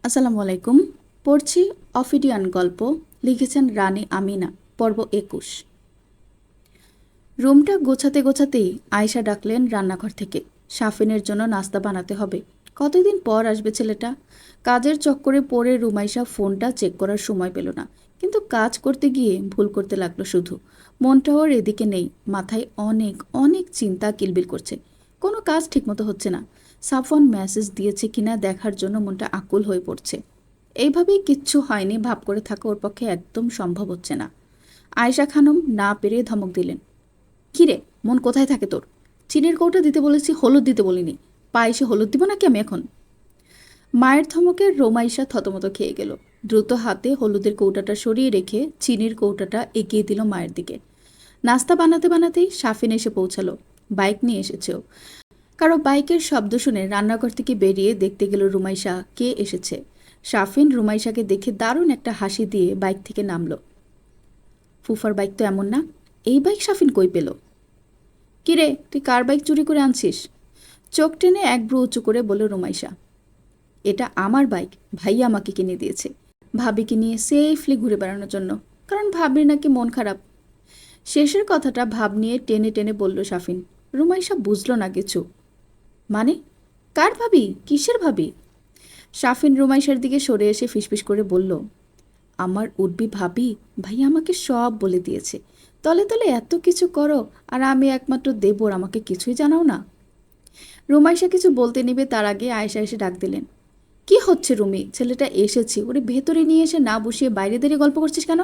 আসসালামু আলাইকুম। পড়ছি অফিডিয়ান গল্প। লিখেছেন রানী আমিনা। পর্ব ২১। রুমটা গোছাতে গোছাতেই আয়েশা ডাকলেন রান্নাঘর থেকে। সাফিনের জন্য নাস্তা বানাতে হবে। কতদিন পর আসবে ছেলেটা। কাজের চক্করে পড়ে রুমাইশা ফোনটা চেক করার সময় পেল না, কিন্তু কাজ করতে গিয়ে ভুল করতে লাগলো শুধু। মনটাও ওর এদিকে নেই। মাথায় অনেক অনেক চিন্তা কিলবিল করছে। কোনো কাজ ঠিকমতো হচ্ছে না। সাফওয়ান মেসেজ দিয়েছে কিনা দেখার জন্য মনটা আকুল হয়ে পড়ছে। এইভাবেই কিচ্ছু হয়নি ভাব করে থাকা ওর পক্ষে একদম সম্ভব হচ্ছে না। আয়েশা খানম না পেরে ধমক দিলেন, কিরে, মন কোথায় থাকে তোর? চিনির কৌটা দিতে বলেছি, হলুদ দিতে বলিনি। পায়েসে হলুদ দিব নাকি আমি এখন? মায়ের ধমকে রোমাইশা থতমত খেয়ে গেল। দ্রুত হাতে হলুদের কৌটাটা সরিয়ে রেখে চিনির কৌটাটা এগিয়ে দিল মায়ের দিকে। নাস্তা বানাতে বানাতেই সাফিন এসে পৌঁছালো। বাইক নিয়ে এসেছেও। কারো বাইকের শব্দ শুনে রান্নাঘর থেকে বেরিয়ে দেখতে গেল রুমাইশা কে এসেছে। সাফিন রুমাইশাকে দেখে দারুণ একটা হাসি দিয়ে বাইক থেকে নামলো। ফুফার বাইক তো এমন না। এই বাইক সাফিন কই পেল? কিরে, তুই কার বাইক চুরি করে আনছিস? চোখ টেনে এক ভ্রু উঁচু করে বলল রুমাইশা। এটা আমার বাইক, ভাইয়া আমাকে কিনে দিয়েছে ভাবিকে নিয়ে সেফলি ঘুরে বেড়ানোর জন্য, কারণ ভাবির নাকি মন খারাপ। শেষের কথাটা ভাব নিয়ে টেনে টেনে বলল সাফিন। রুমাইশা বুঝল না কিছু। মানে, কার ভাবি? কিসের ভাবি? সাফিন রুমাইশার দিকে সরে এসে ফিসফিস করে বলল, আমার উঠবি ভাবি ভাইয়া আমাকে সব বলে দিয়েছে। তলে তলে এত কিছু করো, আর আমি একমাত্র দেবর, আমাকে কিছুই জানাও না। রুমাইশা কিছু বলতে নিবে তার আগে আয়েশা এসে ডাক দিলেন। কি হচ্ছে রুমি? ছেলেটা এসেছি, ওরে ভেতরে নিয়ে এসে না বসিয়ে বাইরে দাঁড়িয়ে গল্প করছিস কেন?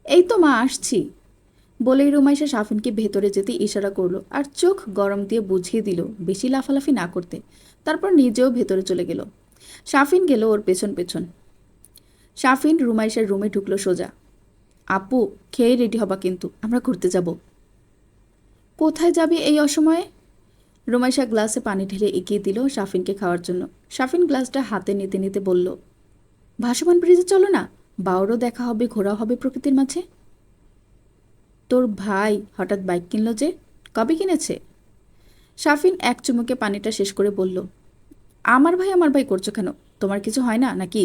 এই তো মা, আসছি বলেই রুমাইশা সাফিনকে ভেতরে যেতে ইশারা করলো আর চোখ গরম দিয়ে বুঝিয়ে দিল বেশি লাফালাফি না করতে। তারপর নিজেও ভেতরে চলে গেল। সাফিন গেল ওর পেছন পেছন। সাফিন রুমাইশার রুমে ঢুকলো সোজা। আপু, খেয়ে রেডি হবা কিন্তু, আমরা ঘুরতে যাব। কোথায় যাবি এই অসময়ে? রুমাইশা গ্লাসে পানি ঢেলে এগিয়ে দিল সাফিনকে খাওয়ার জন্য। সাফিন গ্লাসটা হাতে নিতে নিতে বলল, ভাসমান ব্রিজে চলো না, বাওরও দেখা হবে, ঘোরাও হবে প্রকৃতির মাঝে। তোর ভাই হঠাৎ বাইক কিনলো যে, কবে কিনেছে? সাফিন এক চুমুকে পানিটা শেষ করে বলল, আমার ভাই করছো কেন? তোমার কিছু হয় না নাকি?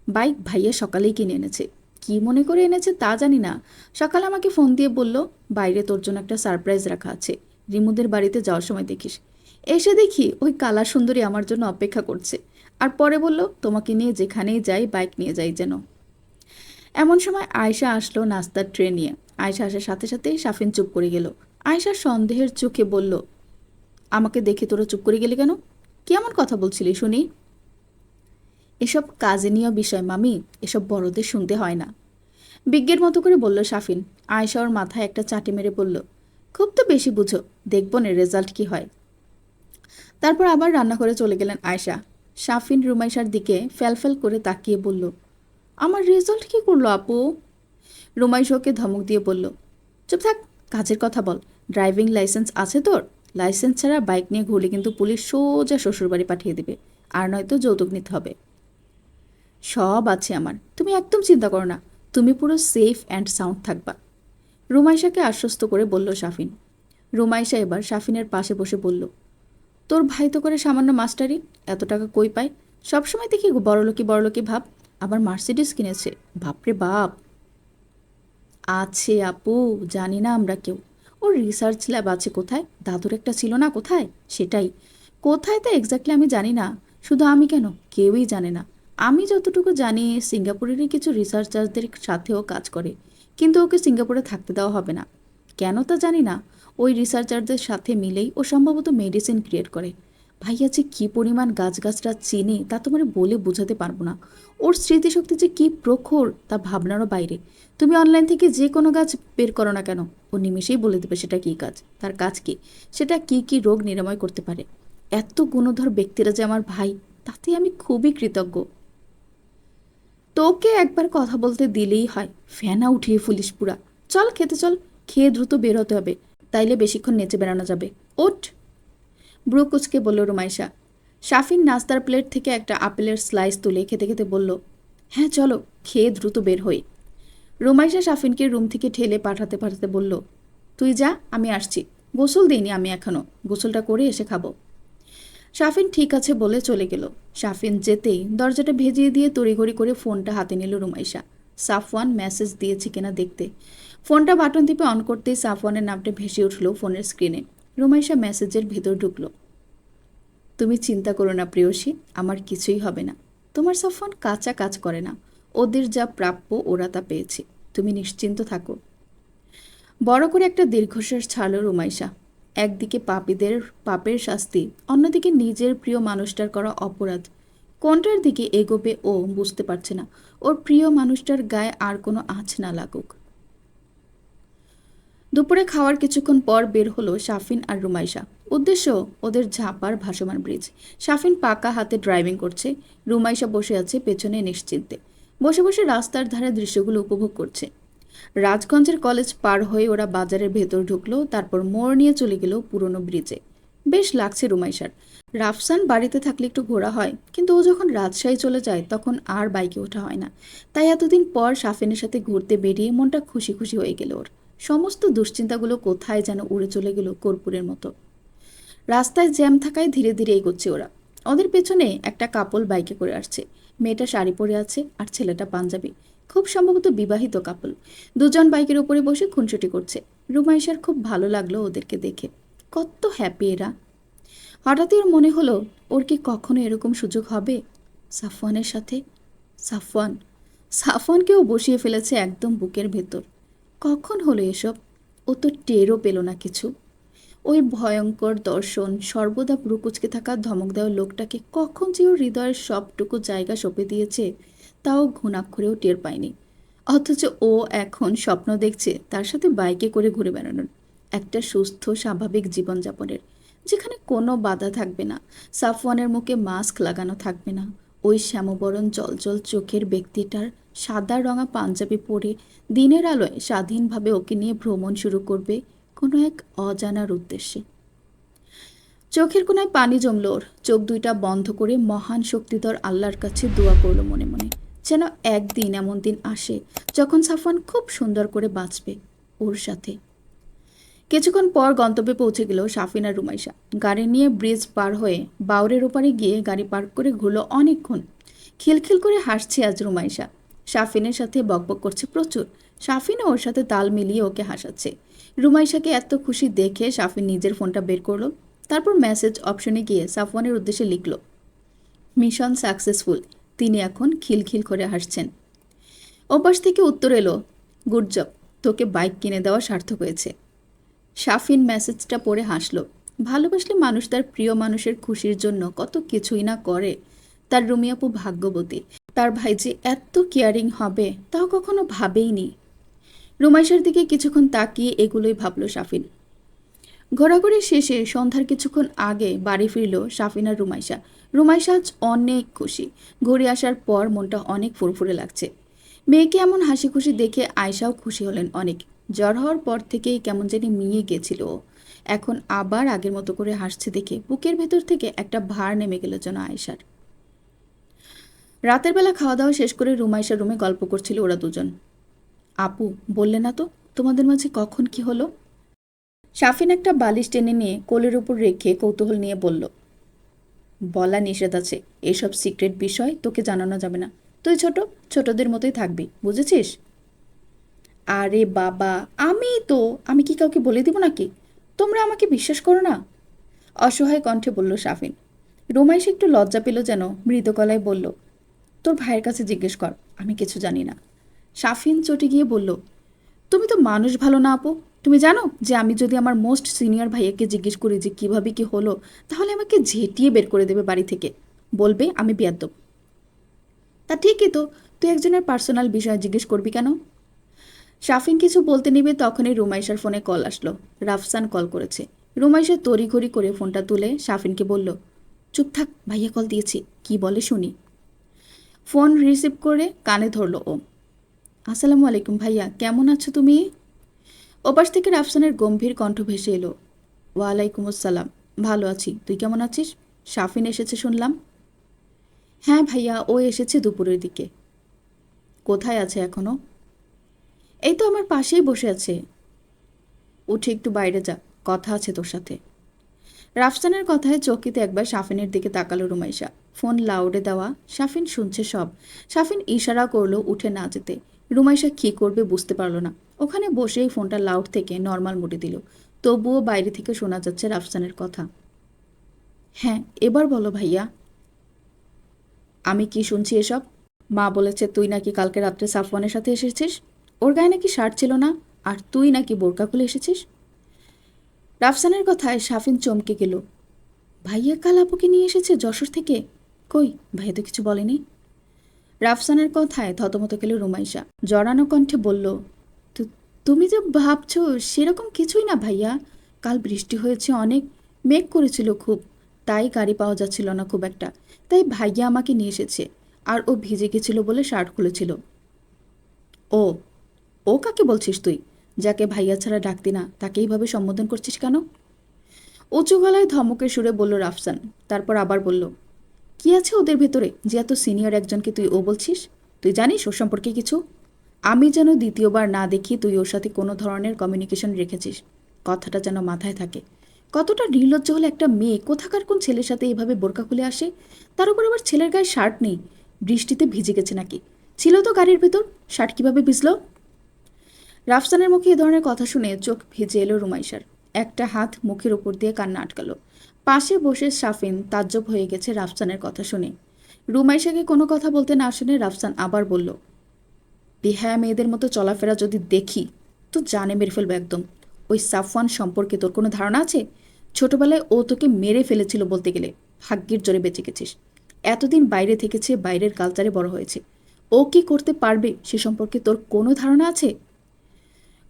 বাইক ভাইয়া সকালেই কিনে এনেছে। কি মনে করে এনেছে তা জানি না। সকালে আমাকে ফোন দিয়ে বলল, বাইরে তোর জন্য একটা সারপ্রাইজ রাখা আছে, রিমুদের বাড়িতে যাওয়ার সময় দেখিস। এসে দেখি ওই কালা সুন্দরী আমার জন্য অপেক্ষা করছে। আর পরে বলল, তোমাকে নিয়ে যেখানেই যাই বাইক নিয়ে যাই যেন। এমন সময় আয়শা আসলো নাস্তার ট্রে নিয়ে। আয়শা আসার সাথে সাথেই সাফিন চুপ করে গেল। আয়শা সন্দেহের চোখে বলল, আমাকে দেখে তোরা চুপ করে গেলে কেন? কেমন কথা বলছিলি শুনি? এসব কাজিনীয় বিষয় মামি, এসব বড়দের শুনতে হয় না। বিজ্ঞের মতো করে বলল সাফিন। আয়শা ওর মাথায় একটা চাটি মেরে বলল, খুব তো বেশি বুঝো, দেখব না রেজাল্ট কি হয়। তারপর আবার রান্নাঘরে চলে গেলেন আয়শা। সাফিন রুমাইশার দিকে ফ্যালফ্যাল করে তাকিয়ে বলল, আমার রেজাল্ট কি করলো আপু? রুমাইশা ওকে ধমক দিয়ে বলল, চুপ থাক, কাজের কথা বল। ড্রাইভিং লাইসেন্স আছে তোর? লাইসেন্স ছাড়া বাইক নিয়ে ঘুরলে কিন্তু পুলিশ সোজা শ্বশুরবাড়ি পাঠিয়ে দেবে, আর নয়তো যৌতুক নিতে হবে। সব আছে আমার, তুমি একদম চিন্তা করো না। তুমি পুরো সেফ অ্যান্ড সাউন্ড থাকবা, রুমাইশাকে আশ্বস্ত করে বলল সাফিন। রুমাইশা এবার সাফিনের পাশে বসে বলল, তোর ভাই তো করে সামান্য মাস্টারি, এত টাকা কই পায়? সবসময় দেখি বড়লোকি বড়লোকি ভাব, আবার মার্সিডিস কিনেছে, বাপরে বাপ। আছে আপু, জানি না আমরা কেউ। ওর রিসার্চ ল্যাব আছে কোথায়, দাদুর একটা ছিল না কোথায়, সেটাই। কোথায় তা এক্স্যাক্টলি আমি জানি না। শুধু আমি কেন, কেউই জানে না। আমি যতটুকু জানি সিঙ্গাপুরেরই কিছু রিসার্চারদের সাথেও কাজ করে, কিন্তু ওকে সিঙ্গাপুরে থাকতে দেওয়া হবে না। কেন তা জানি না। ওই রিসার্চারদের সাথে মিলেই ও সম্ভবত মেডিসিন ক্রিয়েট করে। ভাইয়া যে কী পরিমাণ গাছগাছরা চিনি তা তোমার বলে বোঝাতে পারবো না। ওর স্মৃতিশক্তি যে কী প্রখর তা ভাবনারও বাইরে। তুমি অনলাইন থেকে যে কোনো গাছ বের করো না কেন, ও নিমেষেই বলে দেবে সেটা কী কাজ, তার কাজ কী, সেটা কি কি রোগ নিরাময় করতে পারে। এত গুণধর ব্যক্তিরা যে আমার ভাই, তাতে আমি খুবই কৃতজ্ঞ। তোকে একবার কথা বলতে দিলেই হয়, ফেনা উঠিয়ে ফুলিস পুরা। চল খেতে চল, খেয়ে দ্রুত বের হতে হবে, তাইলে বেশিক্ষণ নেচে বেড়ানো যাবে। ওঠ! ব্রু কুচকে বলল রুমাইশা। সাফিন নাস্তার প্লেট থেকে একটা আপেলের স্লাইস তুলে খেতে খেতে বলল, হ্যাঁ চলো, খেয়ে দ্রুত বের হই। রুমাইশা সাফিনকে রুম থেকে ঠেলে পাঠাতে পাঠাতে বলল, তুই যা, আমি আসছি। গোসল দিইনি আমি এখনো, গোসলটা করে এসে খাবো। শাফিন ঠিক আছে বলে চলে গেল। শাফিন যেতেই দরজাটা ভেজিয়ে দিয়ে তড়িঘড়ি করে ফোনটা হাতে নিল রুমাইশা। সাফওয়ান মেসেজ দিয়েছে কিনা দেখতে। ফোনটা বাটন টিপে অন করতেই সাফওয়ানের নামটা ভেসে উঠল ফোনের স্ক্রিনে। রুমাইশা মেসেজের ভেতর ঢুকলো। তুমি চিন্তা করো না প্রেয়সী, আমার কিছুই হবে না। তোমার সাফওয়ান কাঁচা কাজ করে না। ওদের যা প্রাপ্য ওরা তা পেয়েছে। তুমি নিশ্চিন্ত থাকো। বড় করে একটা দীর্ঘশ্বাস ছাড়ল রুমাইশা। একদিকে পাপীদের পাপের শাস্তি, অন্যদিকে নিজের প্রিয় মানুষটার করা অপরাধ। কোনটার দিকে এগোবে ও বুঝতে পারছে না। ওর প্রিয় মানুষটার গায়ে আর কোনো আঁচ না লাগুক। দুপুরে খাওয়ার কিছুক্ষণ পর বের হলো শাফিন আর রুমাইশা। উদ্দেশ্য ওদের ঝাঁপার ভাসমান ব্রিজ। শাফিন পাকা হাতে ড্রাইভিং করছে, রুমাইশা বসে আছে পেছনে নিশ্চিন্তে। বসে বসে রাস্তার ধারে দৃশ্যগুলো উপভোগ করছে। রাজগঞ্জের কলেজ পার হয়ে ওরা বাজারের ভেতর ঢুকলো, তারপর মোড় নিয়ে চলে গেল পুরনো ব্রিজে। বেশ লাগছে রুমাইশার। রাফসান বাড়িতে থাকলে একটু ঘোরা হয়, কিন্তু ও যখন রাজশাহী চলে যায় তখন আর বাইকে ওঠা হয় না। তাই এতদিন পর শাফিনের সাথে ঘুরতে বেরিয়ে মনটা খুশি খুশি হয়ে গেল ওর। সমস্ত দুশ্চিন্তাগুলো কোথায় যেন উড়ে চলে গেল কর্পূরের মতো। রাস্তায় জ্যাম থাকায় ধীরে ধীরে এগোচ্ছে ওরা। ওদের পেছনে একটা কাপল বাইকে করে আসছে। মেয়েটা শাড়ি পরে আছে আর ছেলেটা পাঞ্জাবি। খুব সম্ভবত বিবাহিত কাপল। দুজন বাইকের উপরে বসে খুনসুটি করছে। রুমাইশার খুব ভালো লাগলো ওদেরকে দেখে। কত হ্যাপি এরা। হঠাৎই ওর মনে হলো, ওর কি কখনো এরকম সুযোগ হবে সাফওয়ানের সাথে? সাফওয়ান সাফওয়ানকেও বসিয়ে ফেলেছে একদম বুকের ভেতর। কখন হলো এসব? ও তো টেরও পেল না কিছু। ওই ভয়ঙ্কর দর্শন, সর্বদা ব্রুকুচকে থাকা ধমক দেওয়া লোকটাকে কখন যে ওর হৃদয়ের সবটুকু জায়গা সঁপে দিয়েছে তাও ঘুণাক্ষরেও টের পায়নি। অথচ ও এখন স্বপ্ন দেখছে তার সাথে বাইকে করে ঘুরে বেড়ানোর, একটা সুস্থ স্বাভাবিক জীবনযাপনের, যেখানে কোনো বাধা থাকবে না। সাফওয়ানের মুখে মাস্ক লাগানো থাকবে না। ওই শ্যামবরণ জলজল চোখের ব্যক্তিটার সাদা রঙা পাঞ্জাবি পরে দিনের আলোয় স্বাধীনভাবে ওকে নিয়ে ভ্রমণ শুরু করবে কোনো এক অজানার উদ্দেশ্যে। চোখের কোনায় পানি জমল ওর। চোখ দুইটা বন্ধ করে মহান শক্তিধর আল্লাহর কাছে দোয়া করল মনে মনে, যেন একদিন এমন দিন আসে যখন সাফওয়ান খুব সুন্দর করে বাঁচবে ওর সাথে। কিছুক্ষণ পর গন্তব্যে পৌঁছে গেল শাফিন আর রুমাইশা। গাড়ি নিয়ে ব্রিজ পার হয়ে বাউরের ওপারে গিয়ে গাড়ি পার্ক করে ঘুরল অনেকক্ষণ। খিলখিল করে হাসছে আজ রুমাইশা। শাফিনের সাথে বকবক করছে প্রচুর। শাফিনও ওর সাথে তাল মিলিয়ে ওকে হাসাচ্ছে। রুমাইশাকে এত খুশি দেখে শাফিন নিজের ফোনটা বের করলো। তারপর মেসেজ অপশনে গিয়ে সাফওয়ানের উদ্দেশ্যে লিখল, মিশন সাকসেসফুল। তিনি এখন খিলখিল করে হাসছেন। ওপাশ থেকে উত্তর এলো, গুড জব, তোকে বাইক কিনে দেওয়া সার্থক হয়েছে। শাফিন মেসেজটা পড়ে হাসল। ভালোবাসলে মানুষ তার প্রিয় মানুষের খুশির জন্য কত কিছুই না করে। তার রুমি আপু ভাগ্যবতী। তার ভাই যে এত কেয়ারিং হবে তাও কখনো ভাবেইনি। রুমাইশার দিকে কিছুক্ষণ তাকিয়ে এগুলোই ভাবল শাফিন। ঘোরাঘুরি শেষে সন্ধ্যার কিছুক্ষণ আগে বাড়ি ফিরল শাফিন আর রুমাইশা। রুমাইশা আজ অনেক খুশি। ঘুরে আসার পর মনটা অনেক ফুরফুরে লাগছে। মেয়েকে এমন হাসি খুশি দেখে আয়শাও খুশি হলেন অনেক। জ্বর হওয়ার পর থেকেই কেমন জানি মিয়ে গেছিল ও। এখন আবার আগের মতো করে হাসছে দেখে বুকের ভেতর থেকে একটা ভার নেমে গেল যেন আয়শার। রাতের বেলা খাওয়া দাওয়া শেষ করে রুমাইশার রুমে গল্প করছিল ওরা দুজন। আপু, বললে না তো তোমাদের মাঝে কখন কি হলো? শাফিন একটা বালিশ টেনে নিয়ে কোলের উপর রেখে কৌতূহল নিয়ে বলল, বলা নিষেধ আছে। এসব সিক্রেট বিষয় তোকে জানানো যাবে না। তুই ছোট, ছোটদের মতোই থাকবি, বুঝেছিস? আরে বাবা, আমি কি কাউকে বলে দিব নাকি? তোমরা আমাকে বিশ্বাস করো না? অসহায় কণ্ঠে বলল শাফিন। রুমাইশা একটু লজ্জা পেল যেন, মৃদু গলায় বলল, তোর ভাইয়ের কাছে জিজ্ঞেস কর, আমি কিছু জানি না। শাফিন চটে গিয়ে বলল, তুমি তো মানুষ ভালো না আপু। তুমি জানো যে আমি যদি আমার মোস্ট সিনিয়র ভাইয়াকে জিজ্ঞেস করি যে কিভাবে কি হলো, তাহলে আমাকে ঝেঁটিয়ে বের করে দেবে বাড়ি থেকে। বলবে আমি বেয়াদ্দব। তা ঠিকই তো, তুই একজনের পার্সোনাল বিষয় জিজ্ঞেস করবি কেন? শাফিন কিছু বলতে নিবে তখনই রুমাইশার ফোনে কল আসলো। রাফসান কল করেছে। রুমাইশা তড়িঘড়ি করে ফোনটা তুলে শাফিনকে বলল, চুপ থাক, ভাইয়া কল দিয়েছি, কি বলে শুনি। ফোন রিসিভ করে কানে ধরল ও। আসসালামু আলাইকুম ভাইয়া, কেমন আছো তুমি? ওপাশ থেকে রাফসানের গম্ভীর কণ্ঠ ভেসে এলো, ওয়ালাইকুম আসসালাম, ভালো আছি, তুই কেমন আছিস? শাফিন এসেছে শুনলাম। হ্যাঁ ভাইয়া, ও এসেছে দুপুরের দিকে। কোথায় আছে এখনো? এই তো আমার পাশেই বসে আছে। উঠে একটু বাইরে যা, কথা আছে তোর সাথে। রাফসানের কথায় চকিতে একবার শাফিনের দিকে তাকালো রুমাইশা। ফোন লাউডে দেওয়া, শাফিন শুনছে সব। শাফিন ইশারা করলো উঠে না যেতে। রুমাইশা কী করবে বুঝতে পারল না। ওখানে বসেই ফোনটা লাউড থেকে নর্মাল মোডে দিল। তবুও বাইরে থেকে শোনা যাচ্ছে রাফসানের কথা। হ্যাঁ, এবার বলো ভাইয়া। আমি কি শুনছি এসব? মা বলেছে তুই নাকি কালকে রাত্রে সাফওয়ানের সাথে এসেছিস। ওর গায়ে নাকি শার্ট ছিল না, আর তুই নাকি বোরকা খুলে এসেছিস। রাফসানের কথায় শাফিন চমকে গেল। ভাইয়া কাল আপুকে নিয়ে এসেছে যশোর থেকে? কই, ভাইয়া তো কিছু বলেনি। রাফসানের কথায় থতমত গেল রুমাইশা। জড়ানো কণ্ঠে বলল, তুমি যে ভাবছো সেরকম কিছুই না ভাইয়া। কাল বৃষ্টি হয়েছে অনেক, মেঘ করেছিল খুব, তাই গাড়ি পাওয়া যাচ্ছিল না খুব একটা। তাই ভাইয়া আমাকে নিয়ে এসেছে, আর ও ভিজে গেছিল বলে শার্ট খুলেছিল। ও, ও কাকে বলছিস তুই? যাকে ভাইয়া ছাড়া ডাকতি না তাকে এইভাবে সম্বোধন করছিস কেন? উঁচু গলায় ধমকের সুরে বলল রাফসান। তারপর আবার বলল, কি আছে ওদের ভেতরে যে এত সিনিয়র একজনকে তুই ও বলছিস? তুই জানিস ওর সম্পর্কে কিছু? আমি যেন দ্বিতীয়বার না দেখি তুই ওর সাথে কোনো ধরনের কমিউনিকেশন রেখেছিস। কথাটা যেন মাথায় থাকে। কতটা নির্লজ্জ হলে একটা মেয়ে কোথাকার কোন ছেলের সাথে এইভাবে বোরকা খুলে আসে। তার উপর আবার ছেলের গায়ে শার্ট নেই। বৃষ্টিতে ভিজে গেছে নাকি? ছিল তো গাড়ির ভেতর, শার্ট কিভাবে ভিজল? রাফসানের মুখে এ ধরনের কথা শুনে চোখ ভিজে এলো রুমাইশার। একটা হাত মুখের উপর দিয়ে কান্না আটকালো। পাশে বসে শাফিন তাজ্জব হয়ে গেছে রাফসানের কথা শুনে। রুমাইশাকে কোনো কথা বলতে না শুনে রাফসান আবার বলল, বেহায়া মেয়েদের মতো চলাফেরা যদি দেখি তো জানে মেরে ফেলবো একদম। ওই সাফওয়ান সম্পর্কে তোর কোনো ধারণা আছে? ছোটবেলায় ও তোকে মেরে ফেলেছিল বলতে গেলে। ভাগ্যের জোরে বেঁচে গেছিস। এতদিন বাইরে থেকেছে, বাইরের কালচারে বড় হয়েছে। ও কি করতে পারবে সে সম্পর্কে তোর কোনো ধারণা আছে?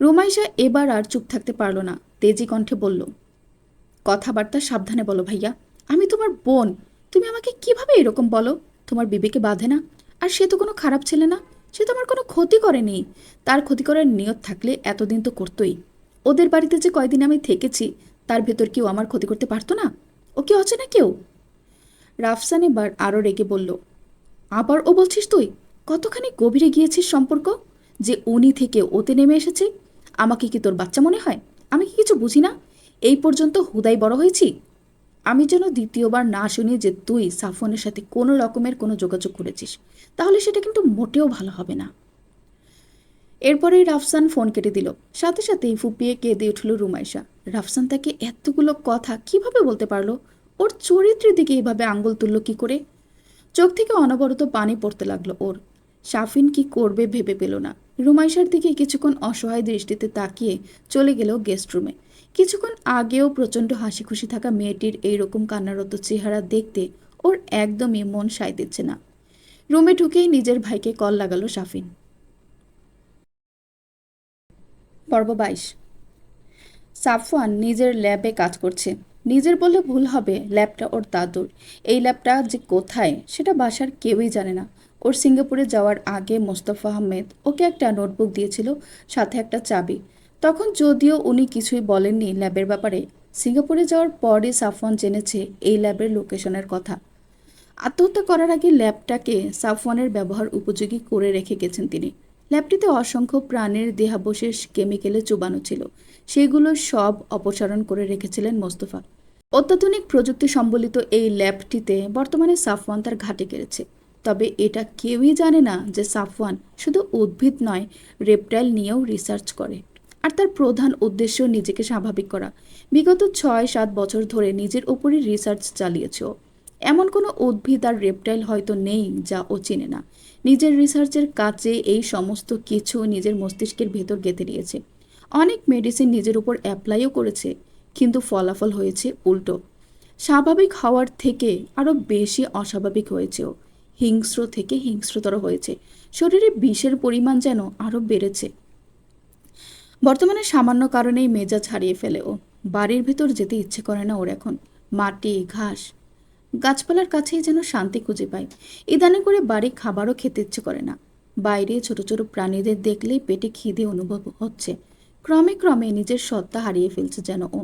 রুমাইশা এবার আর চুপ থাকতে পারল না। তেজি কণ্ঠে বলল, কথাবার্তা সাবধানে বলো ভাইয়া। আমি তোমার বোন। তুমি আমাকে কিভাবে এরকম বলো? তোমার বিবেকে বাঁধে না? আর সে তো কোনো খারাপ ছেলে না। সে তো আমার কোনো ক্ষতি করেনি। তার ক্ষতি করার নিয়ত থাকলে এতদিন তো করতোই। ওদের বাড়িতে যে কয়দিন আমি থেকেছি তার ভেতর কেউ আমার ক্ষতি করতে পারতো না? ও কি অচেনা কেউ? রাফসান এবার আরও রেগে বলল, আবার ও বলছিস তুই? কতখানি গভীরে গিয়েছিস সম্পর্ক যে উনি থেকে ওতে নেমে এসেছে? আমাকে কি তোর বাচ্চা মনে হয়? আমি কি কিছু বুঝি না? এই পর্যন্ত হুদাই বড় হয়েছি। আমি যেন দ্বিতীয়বার না শুনি যে তুই সাফওয়ানের সাথে কোনো রকমের কোনো যোগাযোগ করেছিস, তাহলে সেটা কিন্তু মোটেও ভালো হবে না। এরপরেই রাফসান ফোন কেটে দিল। সাথে সাথেই ফুপিয়ে কেঁদে উঠল রুমাইশা। রাফসান তাকে এতগুলো কথা কিভাবে বলতে পারলো? ওর চরিত্রের দিকে এভাবে আঙ্গুল তুলল কি করে? চোখ থেকে অনবরত পানি পড়তে লাগলো ওর। শাফিন কি করবে ভেবে পেল না। রুমাইশার দিকে কিছুক্ষণ অসহায় দৃষ্টিতে তাকিয়ে চলে গেল গেস্ট রুমে। কিছুক্ষণ আগেও প্রচণ্ড হাসি খুশি থাকা মেয়েটির এইরকম কান্নারত চেহারা দেখতে ওর একদমই মন সায় দিচ্ছে না। রুমে ঢুকেই নিজের ভাইকে কল লাগালো শাফিন। পর্ব 22। সাফওয়ান নিজের ল্যাবে কাজ করছে। নিজের বললে ভুল হবে, ল্যাবটা ওর দাদুর। এই ল্যাবটা যে কোথায় সেটা বাসার কেউই জানে না। ওর সিঙ্গাপুরে যাওয়ার আগে মোস্তফা আহমেদ ওকে একটা নোটবুক দিয়েছিল, সাথে একটা চাবি। তখন যদিও উনি কিছুই বলেননি ল্যাবের ব্যাপারে, সিঙ্গাপুরে যাওয়ার পরই সাফওয়ান জেনেছে এই ল্যাবের লোকেশনের কথা। আত্মহত্যা করার আগে ল্যাবটাকে সাফওয়ানের ব্যবহার উপযোগী করে রেখে গেছেন তিনি। ল্যাবটিতে অসংখ্য প্রাণীর দেহাবশেষ কেমিক্যালে চুবানো ছিল। সেগুলো সব অপসারণ করে রেখেছিলেন মোস্তফা। অত্যাধুনিক প্রযুক্তি সম্বলিত এই ল্যাবটিতে বর্তমানে সাফওয়ান তার ঘাটে কেড়েছে। তবে এটা কেউই জানে না যে সাফওয়ান শুধু উদ্ভিদ নয়, রেপটাইল নিয়েও রিসার্চ করে। আর তার প্রধান উদ্দেশ্য নিজেকে স্বাভাবিক করা। বিগত 6-7 বছর ধরে নিজের ওপরই রিসার্চ চালিয়েছে ও। এমন কোনো উদ্ভিদ আর রেপটাইল হয়তো নেই যা ও চেনে না। নিজের রিসার্চের কাজে এই সমস্ত কিছু নিজের মস্তিষ্কের ভেতর গেঁথে নিয়েছে। অনেক মেডিসিন নিজের উপর অ্যাপ্লাইও করেছে, কিন্তু ফলাফল হয়েছে উল্টো। স্বাভাবিক হওয়ার থেকে আরও বেশি অস্বাভাবিক হয়েছেও। হিংস্র থেকে হিংস্রতর হয়েছে। শরীরে বিষের পরিমাণ যেন আরও বেড়েছে। বর্তমানে সামান্য কারণেই মেজাজ হারিয়ে ফেলে ও। বাড়ির ভেতর যেতে ইচ্ছে করে না ওর এখন। মাটি, ঘাস, গাছপালার কাছেই যেন শান্তি খুঁজে পায়। ইদানে করে বাড়ি খাবারও খেতে ইচ্ছে করে না। বাইরে ছোট ছোট প্রাণীদের দেখলেই পেটে খিদে অনুভব হচ্ছে। ক্রমে ক্রমে নিজের সত্তা হারিয়ে ফেলছে যেন ও।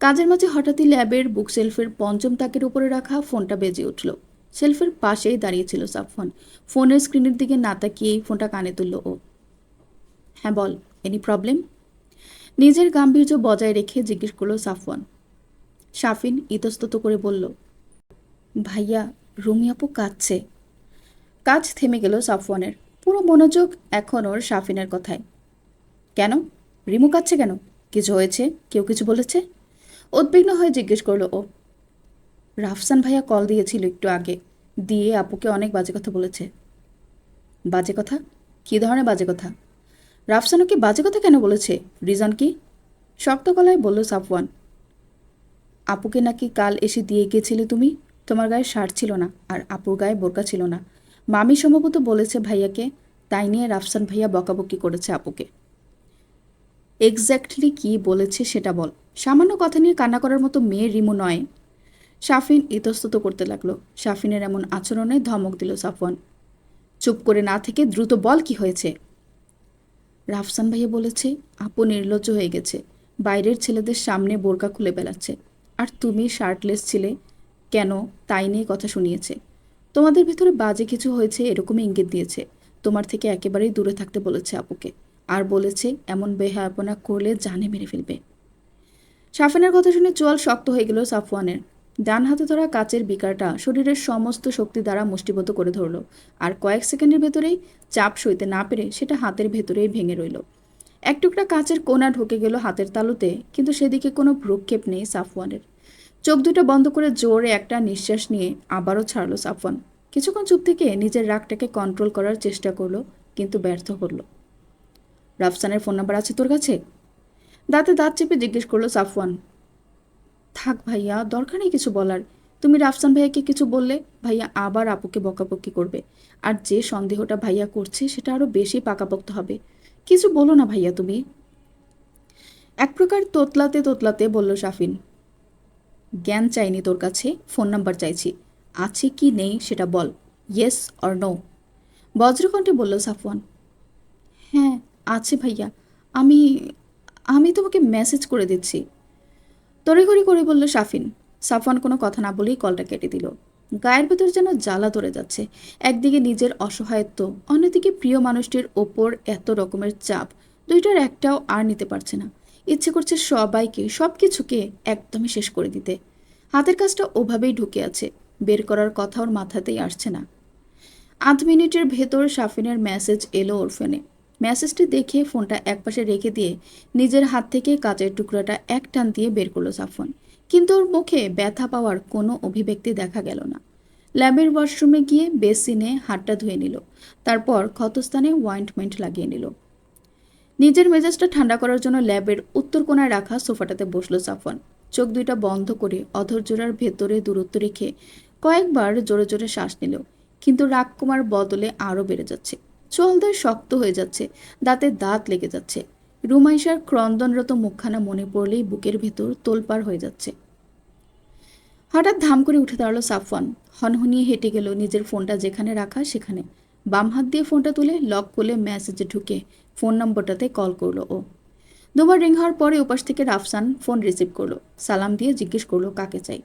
কাজের মাঝে হঠাৎই ল্যাবের বুক শেলফের পঞ্চম তাকের উপরে রাখা ফোনটা বেজে উঠল। শেলফের পাশেই দাঁড়িয়েছিল সাফওয়ান। ফোনের স্ক্রিনের দিকে না তাকিয়েই ফোনটা কানে তুলল ও। হ্যাঁ বল, এনি প্রবলেম? নিজের গাম্ভীর্য বজায় রেখে জিজ্ঞেস করলো সাফওয়ান। শাফিন ইতস্তত করে বলল, ভাইয়া রুমি আপু কাঁদছে। কাজ থেমে গেল সাফওয়ানের। পুরো মনোযোগ এখন ওর শাফিনের কথায়। কেন? রিমু কাঁদছে কেন? কিছু হয়েছে? কেউ কিছু বলেছে? উদ্বিগ্ন হয়ে জিজ্ঞেস করলো ও। রাফসান ভাইয়া কল দিয়েছিল একটু আগে, দিয়ে আপুকে অনেক বাজে কথা বলেছে। বাজে কথা? কী ধরনের বাজে কথা? রাফসান ওকে বাজে কথা কেন বলেছে? রিজন কি? শক্ত গলায় বলল সাফওয়ান। আপুকে নাকি কাল এসে দিয়ে গিয়েছিলে তুমি। তোমার গায়ে শার্ট ছিল না, আর আপুর গায়ে বোরকা ছিল না। মামি সম্ভবত বলেছে ভাইয়াকে, তাই নিয়ে রাফসান ভাইয়া বকাবকি করেছে আপুকে। এক্স্যাক্টলি কী বলেছে সেটা বল। সামান্য কথা নিয়ে কান্না করার মতো মেয়ে রিমু নয়। শাফিন ইতস্তত করতে লাগলো। শাফিনের এমন আচরণে ধমক দিল সাফওয়ান। চুপ করে না থেকে দ্রুত বল কি হয়েছে। রাফসান ভাইয়া বলেছে আপু নির্লজ্জ হয়ে গেছে, বাইরের ছেলেদের সামনে বোরকা খুলে বেড়াচ্ছে, আর তুমি শার্টলেস ছিলে কেন তাই নিয়ে কথা শুনিয়েছে। তোমাদের ভিতরে বাজে কিছু হয়েছে এরকমই ইঙ্গিত দিয়েছে। তোমার থেকে একেবারেই দূরে থাকতে বলেছে আপুকে, আর বলেছে এমন বেহায়াপনা করলে জানে মেরে ফেলবে। শাফিনের কথা শুনে চোয়াল শক্ত হয়ে গেল সাফওয়ানের। ডান হাতে ধরা কাচের বিকারটা শরীরের সমস্ত শক্তি দ্বারা মুষ্টিবদ্ধ করে ধরল, আর কয়েক সেকেন্ডের ভেতরেই চাপ সইতে না পেরে সেটা হাতের ভেতরেই ভেঙে রইল। এক টুকরা কাচের কোণা ঢুকে গেল হাতের তালুতে, কিন্তু সেদিকে কোনো ভ্রুক্ষেপ নেই সাফওয়ানের। চোখ দুটো বন্ধ করে জোরে একটা নিঃশ্বাস নিয়ে আবারও ছাড়ল সাফওয়ান। কিছুক্ষণ চুপ থেকে নিজের রাগটাকে কন্ট্রোল করার চেষ্টা করলো, কিন্তু ব্যর্থ হলো। রাফসানের ফোন নাম্বার আছে তোর কাছে? দাঁতে দাঁত চেপে জিজ্ঞেস করলো সাফওয়ান। থাক ভাইয়া, দরকার নেই কিছু বলার। তুমি রাফসান ভাইয়াকে কিছু বললে ভাইয়া আবার আপুকে বকাবকি করবে, আর যে সন্দেহটা ভাইয়া করছে সেটা আরো বেশি পাকাপোক্ত হবে। কিছু বলো না ভাইয়া তুমি। এক প্রকার তোতলাতে তোতলাতে বলল শাফিন। জ্ঞান চাইনি তোর কাছে, ফোন নাম্বার চাইছি। আছে কি নেই সেটা বল, ইয়েস অর নো। বজ্রকণ্ঠে বলল সাফওয়ান। হ্যাঁ আছে ভাইয়া, আমি আমি তোমাকে মেসেজ করে দিচ্ছি। তড়িঘড়ি করে বলল শাফিন। সাফওয়ান কোনো কথা না বলেই কলটা কেটে দিল। গায়ের ভেতর যেন জ্বালা ধরে যাচ্ছে। একদিকে নিজের অসহায়ত্ব, অন্যদিকে প্রিয় মানুষটির ওপর এত রকমের চাপ, দুইটার একটাও আর নিতে পারছে না। ইচ্ছে করছে সবাইকে, সব কিছুকে একদমই শেষ করে দিতে। হাতের কাজটা ওভাবেই ঢুকে আছে, বের করার কথা ওর মাথাতেই আসছে না। 8 মিনিটের ভেতর শাফিনের মেসেজ এলো ওর ফোনে। মেসেজটি দেখে ফোনটা একপাশে রেখে দিয়ে নিজের হাত থেকে কাচের টুকরাটা এক টান দিয়ে বের করলো সাফওয়ান। কিন্তু ওর মুখে ব্যথা পাওয়ার কোনো অভিব্যক্তি দেখা গেল না। ল্যাবের ওয়াশরুমে গিয়ে বেসিনে হাতটা ধুয়ে নিল, তারপর ক্ষতস্থানে ওয়াইন্টমেন্ট লাগিয়ে নিল। নিজের মেজাজটা ঠান্ডা করার জন্য ল্যাবের উত্তর কোণায় রাখা সোফাটাতে বসলো সাফওয়ান। চোখ দুইটা বন্ধ করে অধৈর্যের ভেতরে দূরত্ব রেখে কয়েকবার জোরে জোরে শ্বাস নিল, কিন্তু রাগ কমার বদলে আরও বেড়ে যাচ্ছে। চোয়ালদার শক্ত হয়ে যাচ্ছে, দাঁতে দাঁত লেগে যাচ্ছে। রুমাইশার ক্রন্দনরত মুখখানা মনে পড়লেই বুকের ভেতর তোলপাড় হয়ে যাচ্ছে। হঠাৎ ধাম করে উঠে দাঁড়ালো সাফওয়ান। হনহনিয়ে হেঁটে গেল নিজের ফোনটা যেখানে রাখা সেখানে। বাম হাত দিয়ে ফোনটা তুলে লক খুলে মেসেজে ঢুকে ফোন নম্বরটাতে কল করলো ও। দুবার রিং হওয়ার পরে উপাস থেকে রাফসান ফোন রিসিভ করলো। সালাম দিয়ে জিজ্ঞেস করলো কাকে চাই।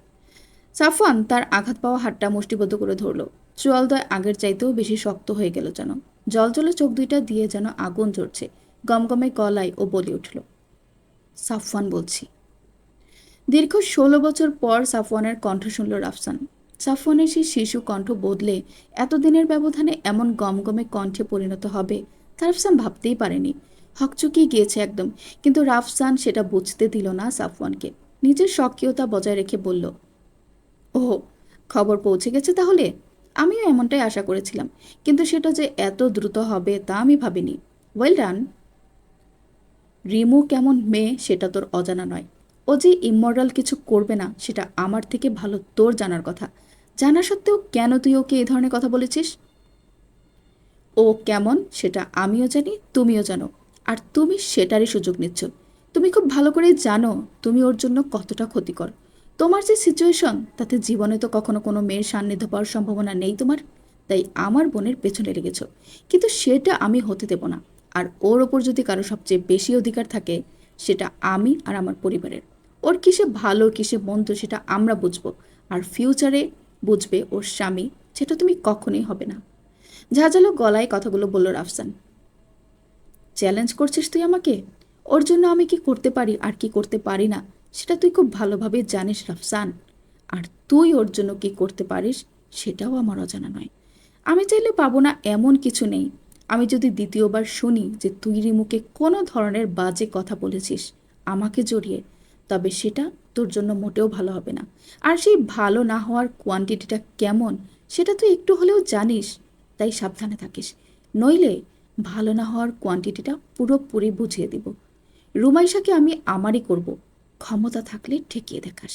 সাফওয়ান তার আঘাত পাওয়া হাতটা মুষ্টিবদ্ধ করে ধরলো। চোয়ালদয় আগের চাইতেও বেশি শক্ত হয়ে গেল যেন। জলজলে চোখ দুইটা দিয়ে যেন আগুন জ্বলছে। গমগমে গলায় ও বলে উঠল, সাফওয়ান বলছি। দীর্ঘ 16 বছর পর সাফওয়ানের কণ্ঠ শুনল রাফসান। সাফওয়ানের সেই শিশু কণ্ঠ বদলে এতদিনের ব্যবধানে এমন গমগমে কণ্ঠে পরিণত হবে তা রাফসান ভাবতেই পারেনি। হকচকিয়ে গিয়েছে একদম, কিন্তু রাফসান সেটা বুঝতে দিল না সাফওয়ানকে। নিজের স্বকীয়তা বজায় রেখে বলল, ওহ, খবর পৌঁছে গেছে তাহলে? আমিও এমনটাই আশা করেছিলাম, কিন্তু সেটা যে এত দ্রুত হবে তা আমি ভাবিনি। Well done. রিমু কেমন মেয়ে সেটা তোর অজানা নয়। ও যে ইমমরাল কিছু করবে না সেটা আমার থেকে ভালো তোর জানার কথা। জানা সত্ত্বেও কেন তুই ওকে এই ধরনের কথা বলেছিস? ও কেমন সেটা আমিও জানি, তুমিও জানো, আর তুমি সেটারই সুযোগ নিচ্ছ। তুমি খুব ভালো করে জানো তুমি ওর জন্য কতটা ক্ষতিকর। তোমার যে সিচুয়েশন তাতে জীবনে তো কখনো কোনো মেয়ের সান্নিধ্য পাওয়ার সম্ভাবনা নেই তোমার, তাই আমার বোনের পেছনে লেগেছ। কিন্তু সেটা আমি হতে দেব না। আর ওর ওপর যদি কারো সবচেয়ে বেশি অধিকার থাকে সেটা আমি আর আমার পরিবারের। ওর কিসে ভালো কিসে মন্দ সেটা আমরা বুঝবো, আর ফিউচারে বুঝবে ওর স্বামী, সেটা তুমি কখনোই হবে না। ঝাঁঝালো গলায় কথাগুলো বলল রাফসান। চ্যালেঞ্জ করছিস তুই আমাকে? ওর জন্য আমি কি করতে পারি আর কি করতে পারি না সেটা তুই খুব ভালোভাবে জানিস রাফসান। আর তুই ওর জন্য কি করতে পারিস সেটাও আমার অজানা নয়। আমি চাইলে পাবো না এমন কিছু নেই। আমি যদি দ্বিতীয়বার শুনি যে তুই রিমুকে কোনো ধরনের বাজে কথা বলেছিস আমাকে জড়িয়ে, তবে সেটা তোর জন্য মোটেও ভালো হবে না। আর সেই ভালো না হওয়ার কোয়ান্টিটিটা কেমন সেটা তুই একটু হলেও জানিস। তাই সাবধানে থাকিস, নইলে ভালো না হওয়ার কোয়ান্টিটিটা পুরোপুরি বুঝিয়ে দিব। রুমাইশাকে আমি আমারই করব, ক্ষমতা থাকলে ঠেকিয়ে দেখাস।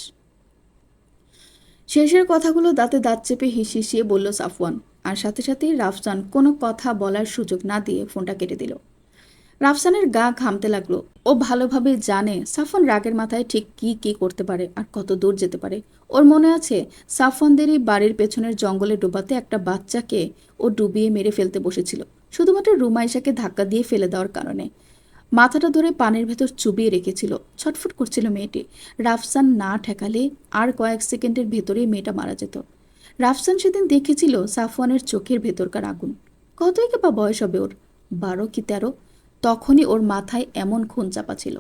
শেষের কথাগুলো দাঁতে দাঁত চেপে হিসিয়ে বলল সাফওয়ান, আর সাথে সাথেই রাফসান কোনো কথা বলার সুযোগ না দিয়ে ফোনটা কেটে দিল। রাফসানের গা ঘামতে লাগলো। ও ভালোভাবে জানে সাফওয়ান রাগের মাথায় ঠিক কি কি করতে পারে আর কত দূর যেতে পারে। ওর মনে আছে সাফওয়ানদেরই বাড়ির পেছনের জঙ্গলে ডোবাতে একটা বাচ্চাকে ও ডুবিয়ে মেরে ফেলতে বসেছিল, শুধুমাত্র রুমাইশাকে ধাক্কা দিয়ে ফেলে দেওয়ার কারণে। মাথাটা ধরে পানির ভেতর চুবিয়ে রেখেছিল, ছটফট করছিল মেয়েটি। রাফসান না ঠেকালে আর কয়েক সেকেন্ডের ভেতরেই মেয়েটা মারা যেত। রাফসান সেদিন দেখেছিল সাফওয়ানের চোখের ভেতরকার আগুন। কতই বা বয়স হবে ওর, 12 কি 13। তখনই ওর মাথায় এমন খুন চাপা ছিল।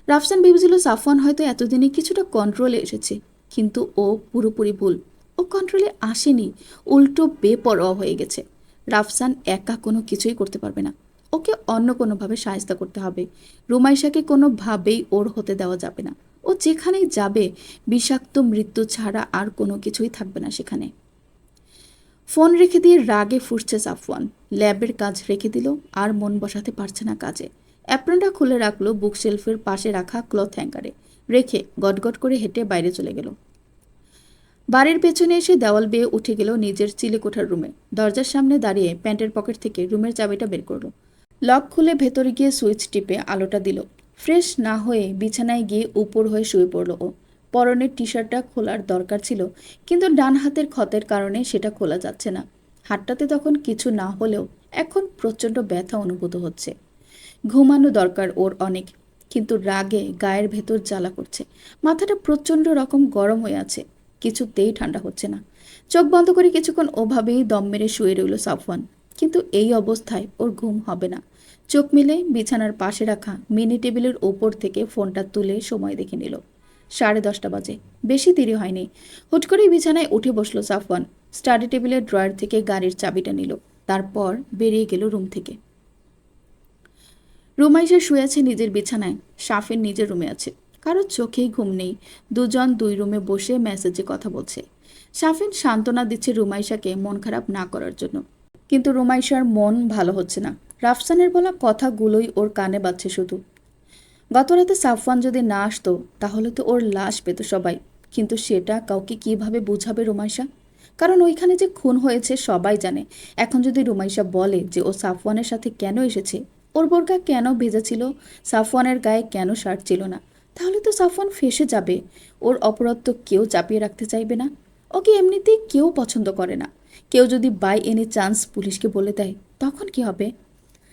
রাফসান ভেবেছিল সাফওয়ান হয়তো এতদিনে কিছুটা কন্ট্রোলে এসেছে, কিন্তু ও পুরোপুরি ভুল। ও কন্ট্রোলে আসেনি, উল্টো বেপরোয়া হয়ে গেছে। রাফসান একা কোনো কিছুই করতে পারবে না, ওকে অন্য কোনোভাবে সাহায্য করতে হবে। রুমাইশাকে কোনোভাবেই ওর হতে দেওয়া যাবে না। ও যেখানেই যাবে বিষাক্ত মৃত্যু ছাড়া আর কোনো কিছুই থাকবে না সেখানে। ফোন রেখে দিয়ে রাগে ফুঁসছে সাফওয়ান। ল্যাবের কাজ রেখে দিল, আর মন বসাতে পারছে না কাজে। অ্যাপ্রনটা খুলে রাখলো বুকশেলফের পাশে রাখা ক্লথ হ্যাঙ্গারে, রেখে গটগট করে হেঁটে বাইরে চলে গেল। বাড়ির পেছনে এসে দেওয়াল বেয়ে উঠে গেল নিজের চিলেকোঠার রুমে। দরজার সামনে দাঁড়িয়ে প্যান্টের পকেট থেকে রুমের চাবিটা বের করলো। লক খুলে ভেতরে গিয়ে সুইচ টিপে আলোটা দিল। ফ্রেশ না হয়ে বিছানায় গিয়ে উপর হয়ে শুয়ে পড়ল ও। পরনের টি শার্টটা খোলার দরকার ছিল, কিন্তু ডান হাতের ক্ষতের কারণে সেটা খোলা যাচ্ছে না। হাতটাতে তখন কিছু না হলেও এখন প্রচণ্ড ব্যথা অনুভূত হচ্ছে। ঘুমানো দরকার ওর অনেক, কিন্তু রাগে গায়ের ভেতর জ্বালা করছে। মাথাটা প্রচণ্ড রকম গরম হয়ে আছে, কিছুতেই ঠান্ডা হচ্ছে না। চোখ বন্ধ করে কিছুক্ষণ ওভাবেই দম মেরে শুয়ে রইল সাফওয়ান। কিন্তু এই অবস্থায় ওর ঘুম হবে না। চোখ মিলে বিছানার পাশে রাখা মিনি টেবিলের ওপর থেকে ফোনটা তুলে সময় দেখে নিল। 10:30 বাজে, বেশি দেরি হয়নি। হুট করেই বিছানায় উঠে বসলো সাফওয়ান। স্টাডি টেবিলের ড্রয়ার থেকে গাড়ির চাবিটা নিল, তারপর বেরিয়ে গেল রুম থেকে। রুমাইশা শুয়ে আছে নিজের বিছানায়, সাফিন নিজের রুমে আছে। কারো চোখেই ঘুম নেই। দুজন দুই রুমে বসে মেসেজে কথা বলছে। সাফিন সান্ত্বনা দিচ্ছে রুমাইশাকে মন খারাপ না করার জন্য, কিন্তু রুমাইশার মন ভালো হচ্ছে না। রাফসানের বলা কথাগুলোই ওর কানে বাজছে শুধু। গতরাতে সাফওয়ান যদি না আসতো তাহলে তো ওর লাশ পেত সবাই, কিন্তু সেটা কাউকে কিভাবে বুঝাবে রুমাইশা? কারণ ওইখানে যে খুন হয়েছে সবাই জানে। এখন যদি রুমাইশা বলে যে ও সাফওয়ানের সাথে কেন এসেছে, ওর বোরকা কেন ভেজা ছিল, সাফওয়ানের গায়ে কেন শার্ট ছিল না, তাহলে তো সাফওয়ান ফেঁসে যাবে। ওর অপরাধ তো কেউ চাপিয়ে রাখতে চাইবে না। ওকে এমনিতেই কেউ পছন্দ করে না। কেউ যদি বাই এনি চান্স পুলিশকে বলে দেয় তখন কি হবে?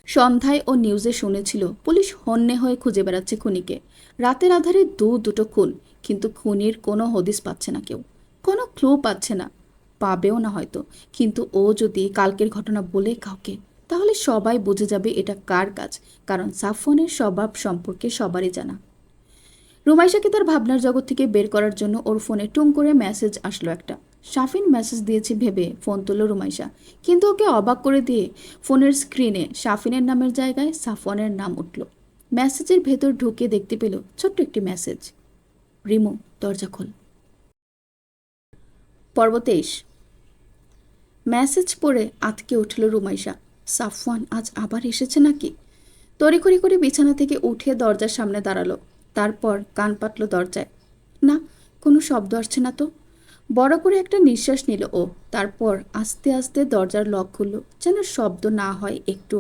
সন্ধ্যায় ও নিউজে শুনেছিল পুলিশ হন্যে হয়ে খুঁজে বেড়াচ্ছে খুনিকে। রাতের আধারে দুটো খুন, কিন্তু খুনির কোনো হদিস পাচ্ছে না কেউ, কোনো ক্লু পাচ্ছে না, পাবেও না হয়তো। কিন্তু ও যদি কালকের ঘটনা বলে কাউকে, তাহলে সবাই বুঝে যাবে এটা কার কাজ, কারণ সাফওয়ানের স্বভাব সম্পর্কে সবারই জানা। রুমাইশাকে তার ভাবনার জগৎ থেকে বের করার জন্য ওর ফোনে টুং করে মেসেজ আসলো একটা। শাফিন মেসেজ দিয়েছে ভেবে ফোন তুলল রুমাইশা, কিন্তু ওকে অবাক করে দিয়ে ফোনের স্ক্রিনে শাফিনের নামের জায়গায় সাফওয়ানের নাম উঠল। মেসেজের ভেতর ঢুকে দেখতে পেল ছোট্ট একটি মেসেজ, রিমু দরজা খোল। পর্ব 23। মেসেজ পড়ে আতকে উঠল রুমাইশা। সাফওয়ান আজ আবার এসেছে নাকি? তড়িঘড়ি করে বিছানা থেকে উঠে দরজার সামনে দাঁড়ালো। তারপর কান পাতল দরজায়। না, কোনো শব্দ আসছে না তো। বড় করে একটা নিঃশ্বাস নিল ও। তারপর আস্তে আস্তে দরজার লক খুলল, যেন শব্দ না হয় একটু।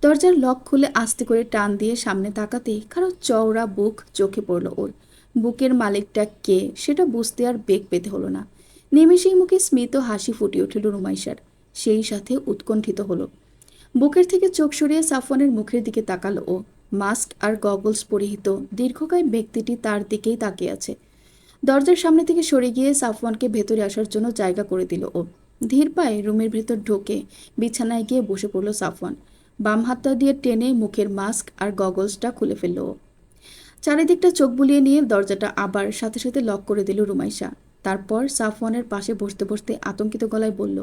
দরজার লক খুলে আস্তে করে টান দিয়ে সামনে তাকাতেই কারো চওড়া বুক চোখে পড়ল ওর। বুকের মালিকটা কে সেটা বুঝতে আর বেগ পেতে হলো না। নিমেষেই মুখে স্মিত হাসি ফুটে উঠল রুমাইশার, সেই সাথে উৎকণ্ঠিত হলো। বুকের থেকে চোখ সরিয়ে সাফওয়ানের মুখের দিকে তাকালো ও। মাস্ক আর গগলস পরিহিত দীর্ঘকায় ব্যক্তিটি তার দিকেই তাকিয়ে আছে। দরজার সামনে থেকে সরে গিয়ে সাফওয়ানকে ভেতরে আসার জন্য জায়গা করে দিল ও। ধীর পায়ে রুমের ভেতর ঢোকে বিছানায় গিয়ে বসে পড়ল সাফওয়ান। বাম হাতটা দিয়ে টেনে মুখের মাস্ক আর গগলসটা খুলে ফেলল ও। চারিদিকটা চোখ বুলিয়ে নিয়ে দরজাটা আবার সাথে সাথে লক করে দিল রুমাইশা। তারপর সাফওয়ানের পাশে বসতে বসতে আতঙ্কিত গলায় বলল,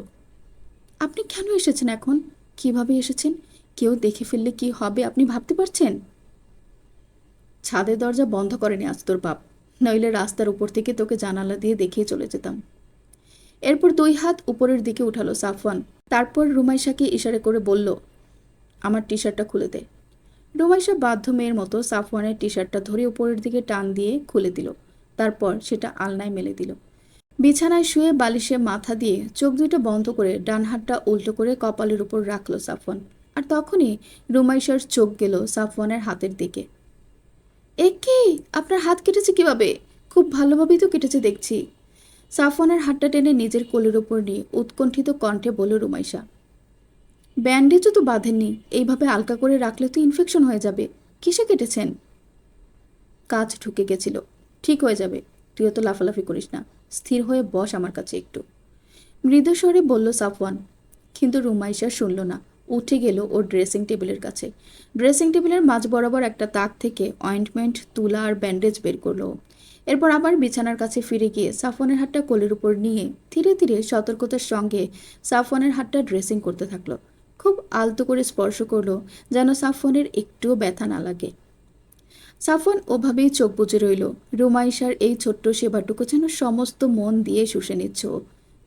আপনি কেন এসেছেন এখন? কিভাবে এসেছেন? কেউ দেখে ফেললে কি হবে আপনি ভাবতে পারছেন? ছাদের দরজা বন্ধ করেনি আজ তোর বাপ, নইলে রাস্তার উপর থেকে তোকে জানালা দিয়ে দেখিয়ে চলে যেতাম। এরপর 2 হাত উপরের দিকে উঠালো সাফওয়ান। তারপর রুমাইশাকে ইশারা করে বলল, আমার টি শার্টটা খুলে দে। রুমাইশা বাধ্য মেয়ের মতো সাফওয়ানের টি শার্টটা ধরে উপরের দিকে টান দিয়ে খুলে দিল। তারপর সেটা আলনায় মেলে দিল। বিছানায় শুয়ে বালিশে মাথা দিয়ে চোখ দুটো বন্ধ করে ডান হাতটা উল্টো করে কপালের উপর রাখলো সাফওয়ান। আর তখনই রুমাইশার চোখ গেল সাফওয়ানের হাতের দিকে। এ কি, আপনার হাত কেটেছে কিভাবে? খুব ভালোভাবেই তো কেটেছে দেখছি। সাফওয়ানের হাতটা টেনে নিজের কোলের ওপর নিয়ে উৎকণ্ঠিত কণ্ঠে বলল রুমাইশা। ব্যান্ডেজও তো বাঁধেননি, এইভাবে আলকা করে রাখলে তো ইনফেকশন হয়ে যাবে। কিসে কেটেছেন? কাজ ঢুকে গেছিল, ঠিক হয়ে যাবে। তুইও তো লাফালাফি করিস না, স্থির হয়ে বস আমার কাছে একটু, মৃদু স্বরে বলল সাফওয়ান। কিন্তু রুমাইশা শুনল না, উঠে গেল ওর ড্রেসিং টেবিলের কাছে। ড্রেসিং টেবিলের মাঝ বরাবর একটা তাক থেকে অয়েন্টমেন্ট, তুলা আর ব্যান্ডেজ বের করলো। এরপর আবার বিছানার কাছে ফিরে গিয়ে সাফওয়ানের হাতটা কোলের উপর নিয়ে ধীরে ধীরে সতর্কতার সঙ্গে সাফওয়ানের হাতটা ড্রেসিং করতে থাকলো। খুব আলতো করে স্পর্শ করলো, যেন সাফওয়ানের একটুও ব্যথা না লাগে। সাফওয়ান ওভাবেই চোখ বুজে রইল। রুমাইশার এই ছোট্ট সেবাটুকু যেন সমস্ত মন দিয়ে শুষে নিচ্ছ ও।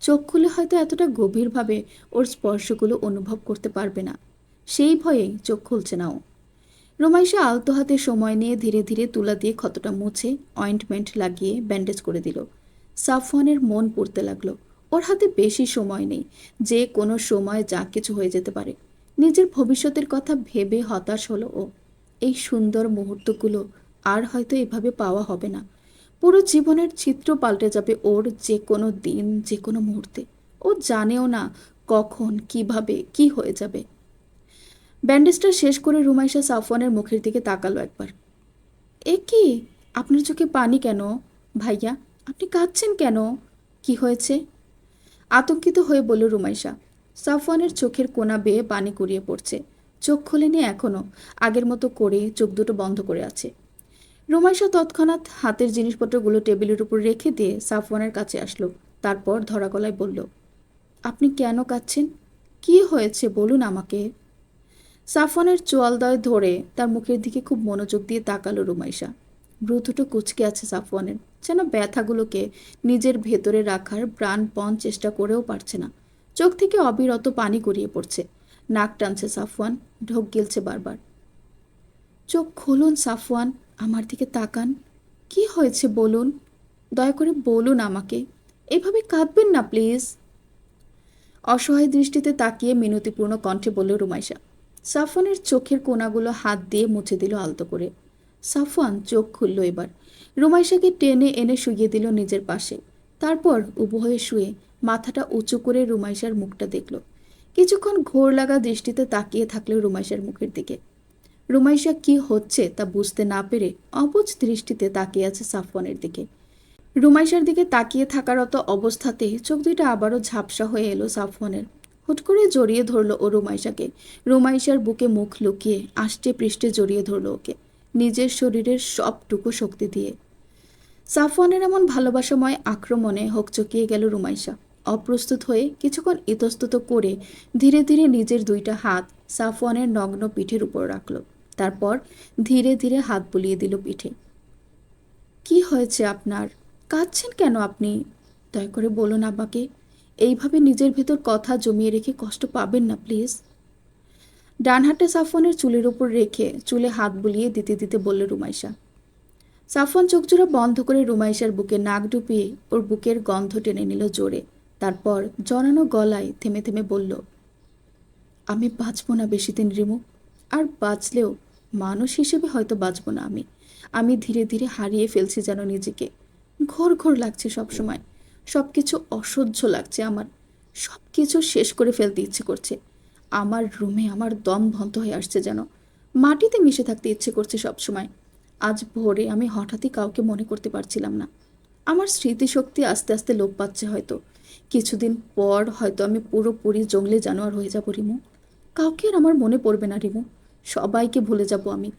চোখ খুলে হয়তো এতটা গভীরভাবে ওর স্পর্শগুলো অনুভব করতে পারবে না, সেই ভয়েই চোখ খুলছে না ও। রুমাইশা আলতো হাতে সময় নিয়ে ধীরে ধীরে তুলা দিয়ে ক্ষতটা মুছে অয়েন্টমেন্ট লাগিয়ে ব্যান্ডেজ করে দিল। সাফওয়ানের মন পড়তে লাগলো, ওর হাতে বেশি সময় নেই, যে কোনো সময় যা কিছু হয়ে যেতে পারে। নিজের ভবিষ্যতের কথা ভেবে হতাশ হলো ও। এই সুন্দর মুহূর্তগুলো আর হয়তো এভাবে পাওয়া হবে না। পুরো জীবনের চিত্র পাল্টে যাবে ওর যে কোনো দিন, যে কোনো মুহূর্তে। ও জানেও না কখন, কিভাবে, কি হয়ে যাবে। ব্যান্ডেজটা শেষ করে রুমাইশা সাফওয়ানের মুখের দিকে তাকালো একবার। এ কি, আপনার চোখে পানি কেন? ভাইয়া, আপনি কাঁদছেন কেন? কি হয়েছে? আতঙ্কিত হয়ে বলল রুমাইশা। সাফওয়ানের চোখের কোনা বেয়ে পানি গড়িয়ে পড়ছে। চোখ খোলেনি এখনো, আগের মতো করে চোখ দুটো বন্ধ করে আছে। রুমাইশা তৎক্ষণাৎ হাতের জিনিসপত্রগুলো টেবিলের উপর রেখে দিয়ে সাফওয়ানের কাছে আসলো। তারপর ধরা গলায় বলল, আপনি কেন কাঁদছেন? কি হয়েছে বলুন আমাকে। সাফওয়ানের চোয়ালদয় ধরে তার মুখের দিকে খুব মনোযোগ দিয়ে তাকালো রুমাইশা। ভ্রু দুটো কুঁচকে আছে সাফওয়ানের, যেন ব্যথাগুলোকে নিজের ভেতরে রাখার প্রাণপণ চেষ্টা করেও পারছে না। চোখ থেকে অবিরত পানি গড়িয়ে পড়ছে। নাক টানছে সাফওয়ান, ঢোক গিলছে বারবার। চোখ খুলুন সাফওয়ান, আমার দিকে তাকান। কি হয়েছে বলুন, দয়া করে বলুন আমাকে। এভাবে কাঁদবেন না প্লিজ। অসহায় দৃষ্টিতে তাকিয়ে মিনতিপূর্ণ কণ্ঠে বলল রুমাইশা। সাফওয়ানের চোখের কোণাগুলো হাত দিয়ে মুছে দিল আলতো করে। সাফওয়ান চোখ খুলল এবার। রুমাইশাকে টেনে এনে শুইয়ে দিল নিজের পাশে। তারপর উভয়ে শুয়ে মাথাটা উঁচু করে রুমাইশার মুখটা দেখল। কিছুক্ষণ ঘোর লাগা দৃষ্টিতে তাকিয়ে থাকলো রুমাইশার মুখের দিকে। রুমাইশা কি হচ্ছে তা বুঝতে না পেরে অবুঝ দৃষ্টিতে তাকিয়ে আছে সাফওয়ানের দিকে। রুমাইশার দিকে তাকিয়ে থাকারত অবস্থাতে চোখ দুইটা আবারও ঝাপসা হয়ে এলো সাফওয়ানের। হুট করে জড়িয়ে ধরল ও রুমাইশাকে। রুমাইশার বুকে মুখ লুকিয়ে আষ্টে পৃষ্ঠে জড়িয়ে ধরল ওকে, নিজের শরীরের সবটুকু শক্তি দিয়ে। সাফওয়ানের এমন ভালোবাসাময় আক্রমণে হকচকিয়ে গেল রুমাইশা। অপ্রস্তুত হয়ে কিছুক্ষণ ইতস্তত করে ধীরে ধীরে নিজের দুইটা হাত সাফওয়ানের নগ্ন পিঠের উপর রাখল। তারপর ধীরে ধীরে হাত বুলিয়ে দিল পিঠে। কি হয়েছে আপনার? কাঁদছেন কেন আপনি? দয়া করে বলুন আমাকে। এইভাবে নিজের ভেতর কথা জমিয়ে রেখে কষ্ট পাবেন না প্লিজ। ডান হাতটা সাফওয়ানের চুলের উপর রেখে চুলে হাত বুলিয়ে দিতে দিতে বলল রুমাইশা। সাফওয়ান চোখজোড়া বন্ধ করে রুমাইশার বুকে নাক ডুবিয়ে ওর বুকের গন্ধ টেনে নিল জোরে। তারপর জড়ানো গলায় থেমে থেমে বলল, আমি বাঁচব না বেশি দিন রিমু। আর বাঁচলেও মানুষ হিসেবে হয়তো বাঁচব না আমি। আমি ধীরে ধীরে হারিয়ে ফেলছি যেন নিজেকে। ঘোর ঘোর লাগছে সবসময়, সব কিছু অসহ্য লাগছে আমার। সব কিছু শেষ করে ফেলতে ইচ্ছে করছে। আমার রুমে আমার দম বন্ধ হয়ে আসছে যেন। মাটিতে মিশে থাকতে ইচ্ছে করছে সবসময়। আজ ভোরে আমি হঠাৎই কাউকে মনে করতে পারছিলাম না। আমার স্মৃতিশক্তি আস্তে আস্তে লোপ পাচ্ছে হয়তো। কিছুদিন পর হয়তো আমি পুরোপুরি জঙ্গলে জানোয়ার হয়ে যাব রিমু। কাউকে আর আমার মনে পড়বে না রিমু। সবাইকে ভুলে যাব আমি।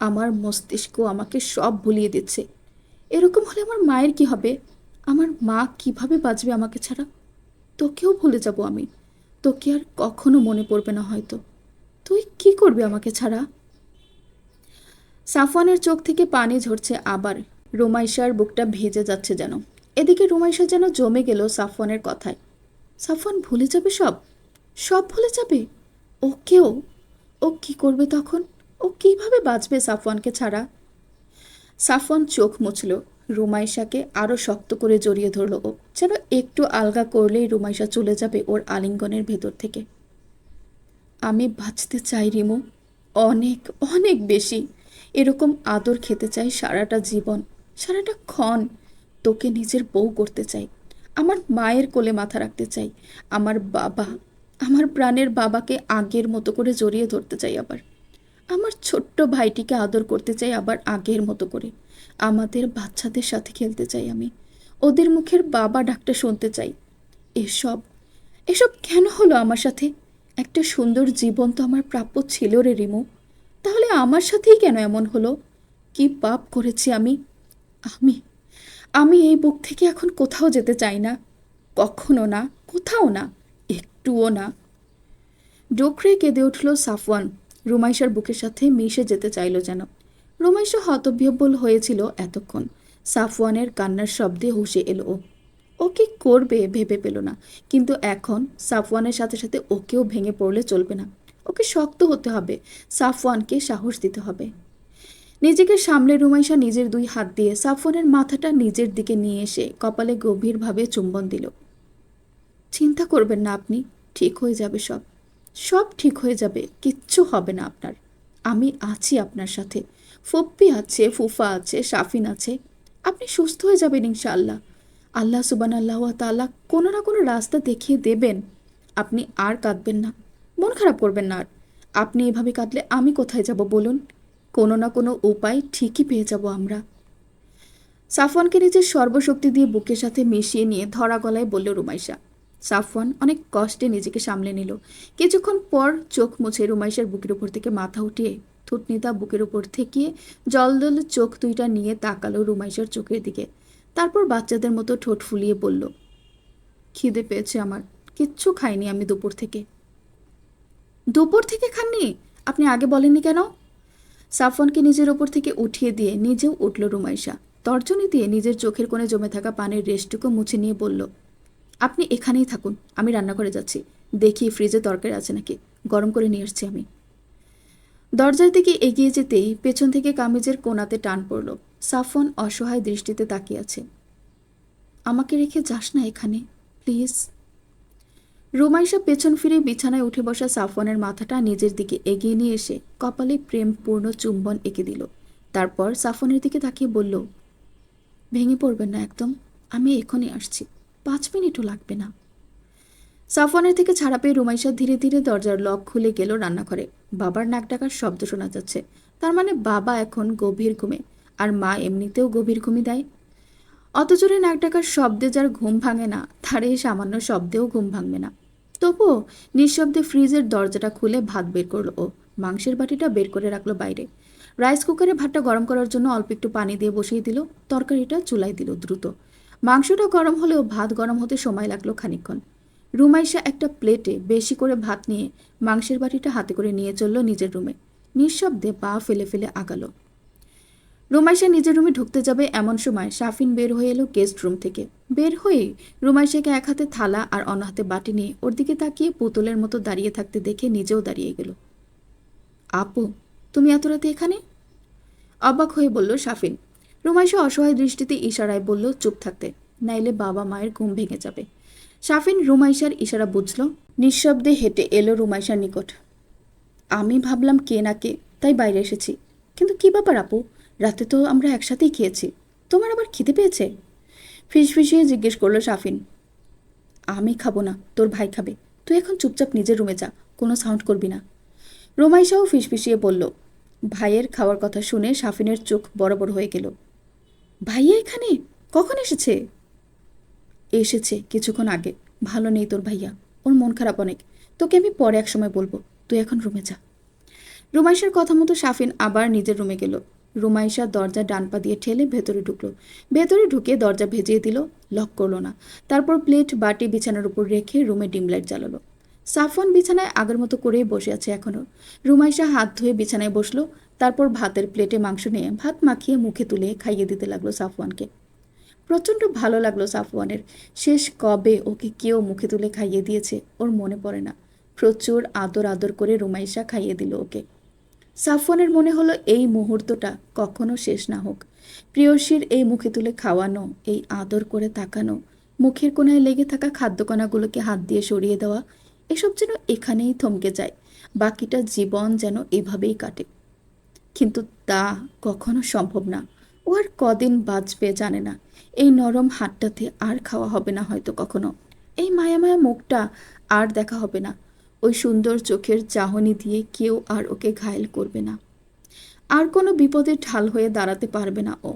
আমার মস্তিষ্ক আমাকে সব ভুলিয়ে দিচ্ছে। এরকম হলে আমার মায়ের কি হবে? আমার মা কিভাবে বাঁচবে আমাকে ছাড়া? তোকেও ভুলে যাব আমি। তোকে আর কখনো মনে পড়বে না হয়তো। তুই কি করবি আমাকে ছাড়া? সাফওয়ানের চোখ থেকে পানি ঝরছে আবার। রুমাইশার বুকটা ভেজে যাচ্ছে যেন। এদিকে রুমাইশা যেন জমে গেল সাফওয়ানের কথায়। সাফওয়ান ভুলে যাবে সব? সব ভুলে যাবে? ওকেও? ও কি করবে তখন? ও কিভাবে বাঁচবে সাফওয়ানকে ছাড়া? সাফওয়ান চোখ মুছল। রুমাইশাকে আরো শক্ত করে জড়িয়ে ধরল ও, যেন একটু আলগা করলেই রুমাইশা চলে যাবে ওর আলিঙ্গনের ভেতর থেকে। আমি বাঁচতে চাই রিমু, অনেক অনেক বেশি। এরকম আদর খেতে চাই সারাটা জীবন, সারাটা ক্ষণ। তোকে নিজের বউ করতে চাই, আমার মায়ের কোলে মাথা রাখতে চাই। আমার বাবা, আমার প্রাণের বাবাকে আগের মতো করে জড়িয়ে ধরতে চাই আবার। আমার ছোট্ট ভাইটিকে আদর করতে চাই আবার আগের মতো করে। আমাদের বাচ্চাদের সাথে খেলতে চাই আমি, ওদের মুখের বাবা ডাকটা শুনতে চাই। এসব এসব কেন হলো আমার সাথে? একটা সুন্দর জীবন তো আমার প্রাপ্য ছিল রে রিমু। তাহলে আমার সাথেই কেন এমন হলো? কি পাপ করেছি আমি? আমি আমি এই বুক থেকে এখন কোথাও যেতে চাই না। কখনো না, কোথাও না, একটুও না। ডোকরে কেঁদে উঠল সাফওয়ান। রুমাইশার বুকের সাথে মিশে যেতে চাইল যেন। রুমাইশা হতবিহ্বল হয়েছিল এতক্ষণ। সাফওয়ানের কান্নার শব্দে হুঁশে এলো ও। ও কি করবে ভেবে পেল না। কিন্তু এখন সাফওয়ানের সাথে সাথে ওকেও ভেঙে পড়লে চলবে না। ওকে শক্ত হতে হবে, সাফওয়ানকে সাহস দিতে হবে। নিজেকে সামলে রুমাইশা নিজের দুই হাত দিয়ে সাফওয়ানের মাথাটা নিজের দিকে নিয়ে এসে কপালে গভীরভাবে চুম্বন দিল। চিন্তা করবেন না আপনি, ঠিক হয়ে যাবে সব। সব ঠিক হয়ে যাবে, কিচ্ছু হবে না আপনার। আমি আছি আপনার সাথে। ফুপ্পি আছে, ফুফা আছে, শাফিন আছে। আপনি সুস্থ হয়ে যাবেন ইনশাআল্লাহ। আল্লাহ সুবহানাল্লাহু ওয়া তাআলা কোনো না কোনো রাস্তা দেখিয়ে দেবেন। আপনি আর কাঁদবেন না, মন খারাপ করবেন না আর। আপনি এভাবে কাঁদলে আমি কোথায় যাব বলুন? কোনো না কোনো উপায় ঠিকই পেয়ে যাব আমরা। সাফওয়ানকে নিজের সর্বশক্তি দিয়ে বুকের সাথে মিশিয়ে নিয়ে ধরা গলায় বলল রুমাইশা। সাফওয়ান অনেক কষ্টে নিজেকে সামলে নিল। কিছুক্ষণ পর চোখ মুছে রুমাইশার বুকের উপর থেকে মাথা উঠিয়ে থুতনিটা বুকের উপর ঠেকিয়ে জলদল চোখ দুইটা নিয়ে তাকালো রুমাইশার চোখের দিকে। তারপর বাচ্চাদের মতো ঠোঁট ফুলিয়ে বলল, খিদে পেয়েছে আমার, কিচ্ছু খাইনি আমি দুপুর থেকে। দুপুর থেকে খাননি? আপনি আগে বলেননি কেন? সাফওয়ানকে নিজের ওপর থেকে উঠিয়ে দিয়ে নিজেও উঠল রুমাইশা। তর্জনী দিয়ে নিজের চোখের কোণে জমে থাকা পানির রেশটুকু মুছে নিয়ে বলল, আপনি এখানেই থাকুন, আমি রান্নাঘরে যাচ্ছি। দেখি ফ্রিজে তরকারি আছে নাকি, গরম করে নিয়ে আসছি আমি। দরজার দিকে এগিয়ে যেতেই পেছন থেকে কামিজের কোণাতে টান পড়ল। সাফওয়ান অসহায় দৃষ্টিতে তাকিয়ে আছে। আমাকে রেখে যাস না এখানে, প্লিজ। রুমাইশা পেছন ফিরে বিছানায় উঠে বসা সাফওয়ানের মাথাটা নিজের দিকে এগিয়ে নিয়ে এসে কপালে প্রেমপূর্ণ চুম্বন এঁকে দিল। তারপর সাফওয়ানের দিকে তাকিয়ে বলল, ভেঙে পড়বেন না একদম, আমি এখনই আসছি, 5 মিনিটও লাগবে না। সাফওয়ানের থেকে ছাড়া পেয়ে রুমাইশা ধীরে ধীরে দরজার লক খুলে গেল রান্নাঘরে। বাবার নাক ডাকার শব্দ শোনা যাচ্ছে। তার মানে বাবা এখন গভীর ঘুমে, আর মা এমনিতেও গভীর ঘুমই দেয়। অত জোরে নাক ডাকার শব্দে যার ঘুম ভাঙে না, তার এই সামান্য শব্দেও ঘুম ভাঙবে না। তবুও নিঃশব্দে ফ্রিজের দরজাটা খুলে ভাত বের করলো ও। মাংসের বাটিটা বের করে রাখলো বাইরে। রাইস কুকারে ভাতটা গরম করার জন্য অল্প একটু পানি দিয়ে বসিয়ে দিল। তরকারিটা চুলায় দিল দ্রুত। মাংসটা গরম হলেও ভাত গরম হতে সময় লাগলো খানিকক্ষণ। রুমাইশা একটা প্লেটে বেশি করে ভাত নিয়ে মাংসের বাটিটা হাতে করে নিয়ে চলল নিজের রুমে। নিঃশব্দে পা ফেলে ফেলে আগালো। রুমাইশা নিজের রুমে ঢুকতে যাবে এমন সময় শাফিন বের হয়ে এলো গেস্ট রুম থেকে। বের হয়ে রুমাইশাকে এক হাতে থালা আর অন্য হাতে বাটি নিয়ে ওর দিকে তাকিয়ে পুতুলের মতো দাঁড়িয়ে থাকতে দেখে নিজেও দাঁড়িয়ে গেল। আপু, তুমি এত রাতে এখানে? অবাক হয়ে বলল শাফিন। রুমাইশা অসহায় দৃষ্টিতে ইশারায় বলল চুপ থাকতে, নাইলে বাবা মায়ের ঘুম ভেঙে যাবে। শাফিন রুমাইশার ইশারা বুঝল। নিঃশব্দে হেঁটে এলো রুমাইশার নিকট। আমি ভাবলাম কে না কে, তাই বাইরে এসেছি। কিন্তু কি ব্যাপার আপু, রাতে তো আমরা একসাথেই খেয়েছি, তোমার আবার খিদে পেয়েছে? ফিসফিসিয়ে জিজ্ঞেস করলো শাফিন। আমি খাবো না, তোর ভাই খাবে। তুই এখন চুপচাপ নিজের রুমে যা, কোনো সাউন্ড করবি না। রুমাইশাও ফিসফিসিয়ে বলল। ভাইয়ের খাওয়ার কথা শুনে শাফিনের চোখ বড় বড় হয়ে গেল। ভাইয়া এখানে কখন এসেছে? এসেছে কিছুক্ষণ আগে। ভালো নেই তোর ভাইয়া, ওর মন খারাপ অনেক। তোকে আমি পরে এক সময় বলবো, তুই এখন রুমে যা। রুমাইশার কথা মতো সাফিন আবার নিজের রুমে গেল। রুমাইশা দরজা ডান পা দিয়ে ঠেলে ভেতরে ঢুকলো। ভেতরে ঢুকে দরজা ভেজিয়ে দিল, লক করলো না। তারপর প্লেট বাটি বিছানার উপর রেখে রুমে ডিম লাইট জ্বালালো। সাফওয়ান বিছানায় আগের মতো করেই বসে আছে এখনো। রুমাইশা হাত ধুয়ে বিছানায় বসলো। তারপর ভাতের প্লেটে মাংস নিয়ে ভাত মাখিয়ে মুখে তুলে খাইয়ে দিতে লাগলো সাফওয়ানকে। প্রচণ্ড ভালো লাগলো সাফওয়ানের। শেষ কবে ওকে কেউ মুখে তুলে খাইয়ে দিয়েছে ওর মনে পড়ে না। প্রচুর আদর আদর করে রুমাইশা খাইয়ে দিল ওকে। সাফওয়ানের মনে হলো এই মুহূর্তটা কখনো শেষ না হোক। প্রিয়সীর এই মুখে তুলে খাওয়ানো, এই আদর করে তাকানো, মুখের কোণায় লেগে থাকা খাদ্যকণাগুলোকে হাত দিয়ে সরিয়ে দেওয়া, এসব যেন এখানেই থমকে যায়। বাকিটা জীবন যেন এভাবেই কাটে। কিন্তু তা কখনো সম্ভব না। ও আর কদিন বাঁচবে জানে না। এই নরম হাতটাতে আর খাওয়া হবে না হয়তো কখনো। এই মায়া মায়া মুখটা আর দেখা হবে না। ওই সুন্দর চোখের চাহনি দিয়ে কেউ আর ওকে ঘায়েল করবে না। আর কোনো বিপদের ঢাল হয়ে দাঁড়াতে পারবে না ও।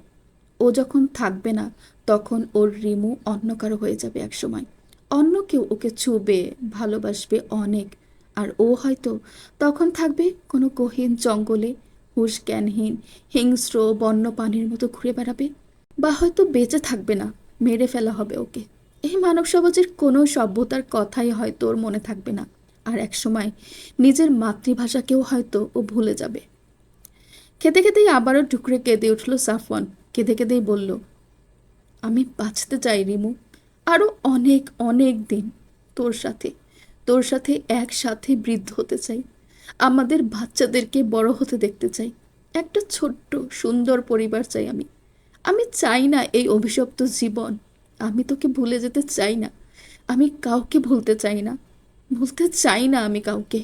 ও যখন থাকবে না তখন ওর রিমু অন্য কারো হয়ে যাবে একসময়। অন্য কেউ ওকে ছুবে, ভালোবাসবে অনেক। আর ও হয়তো তখন থাকবে কোনো গহীন জঙ্গলে, হুঁশ জ্ঞানহীন, হিংস্র বন্যপ্রাণীর মতো ঘুরে বেড়াবে। বা হয়তো বেঁচে থাকবে না, মেরে ফেলা হবে ওকে। এই মানব সমাজের কোনো সভ্যতার কথাই হয়তো ওর মনে থাকবে না। আর একসময় নিজের মাতৃভাষাকেও হয়তো ও ভুলে যাবে। খেতে খেতেই আবারও ঢুকরে কেঁদে উঠল সাফওয়ান। কেঁদে কেঁদেই বলল, আমি বাঁচতে চাই রিমু, আরও অনেক অনেক দিন তোর সাথে একসাথে বৃদ্ধ হতে চাই। আমাদের বাচ্চাদেরকে বড় হতে দেখতে চাই। একটা ছোট্ট সুন্দর পরিবার চাই আমি। আমি চাই না এই অভিশপ্ত জীবন। আমি তোকে ভুলে যেতে চাই না। আমি কাউকে ভুলতে চাই না। ভুলতে চাই না আমি কাউকে।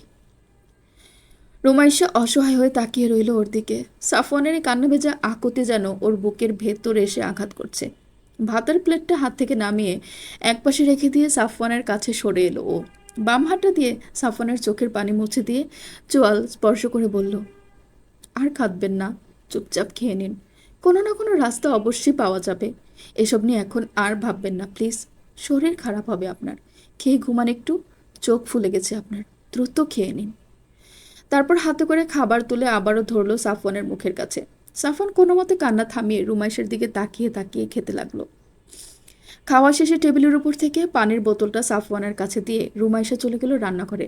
রুমাইশা অসহায় হয়ে তাকিয়ে রইল ওর দিকে। সাফওয়ানের কান্না ভেজা আকুতি যেন ওর বুকের ভেতরে এসে আঘাত করছে। ভাতের প্লেটটা হাত থেকে নামিয়ে একপাশে রেখে দিয়ে সাফওয়ানের কাছে সরে এলো ও। বাম হাতটা দিয়ে সাফওয়ানের চোখের পানি মুছে দিয়ে চোয়াল স্পর্শ করে বলল, আর কাঁদবেন না, চুপচাপ খেয়ে নিন। কোনো না কোনো রাস্তা অবশ্যই পাওয়া যাবে। এসব নিয়ে এখন আর ভাববেন না প্লিজ। শরীর খারাপ হবে আপনার। খেয়ে ঘুমান একটু। চোখ ফুলে গেছে আপনার। দ্রুত খেয়ে নিন। তারপর হাতে করে খাবার তুলে আবারও ধরলো সাফওয়ানের মুখের কাছে। সাফওয়ান কোনো মতে কান্না থামিয়ে রুমাইশের দিকে তাকিয়ে তাকিয়ে খেতে লাগলো। খাওয়া শেষে টেবিলের উপর থেকে পানির বোতলটা সাফওয়ানের কাছে দিয়ে রুমাইশা চলে গেল রান্নাঘরে।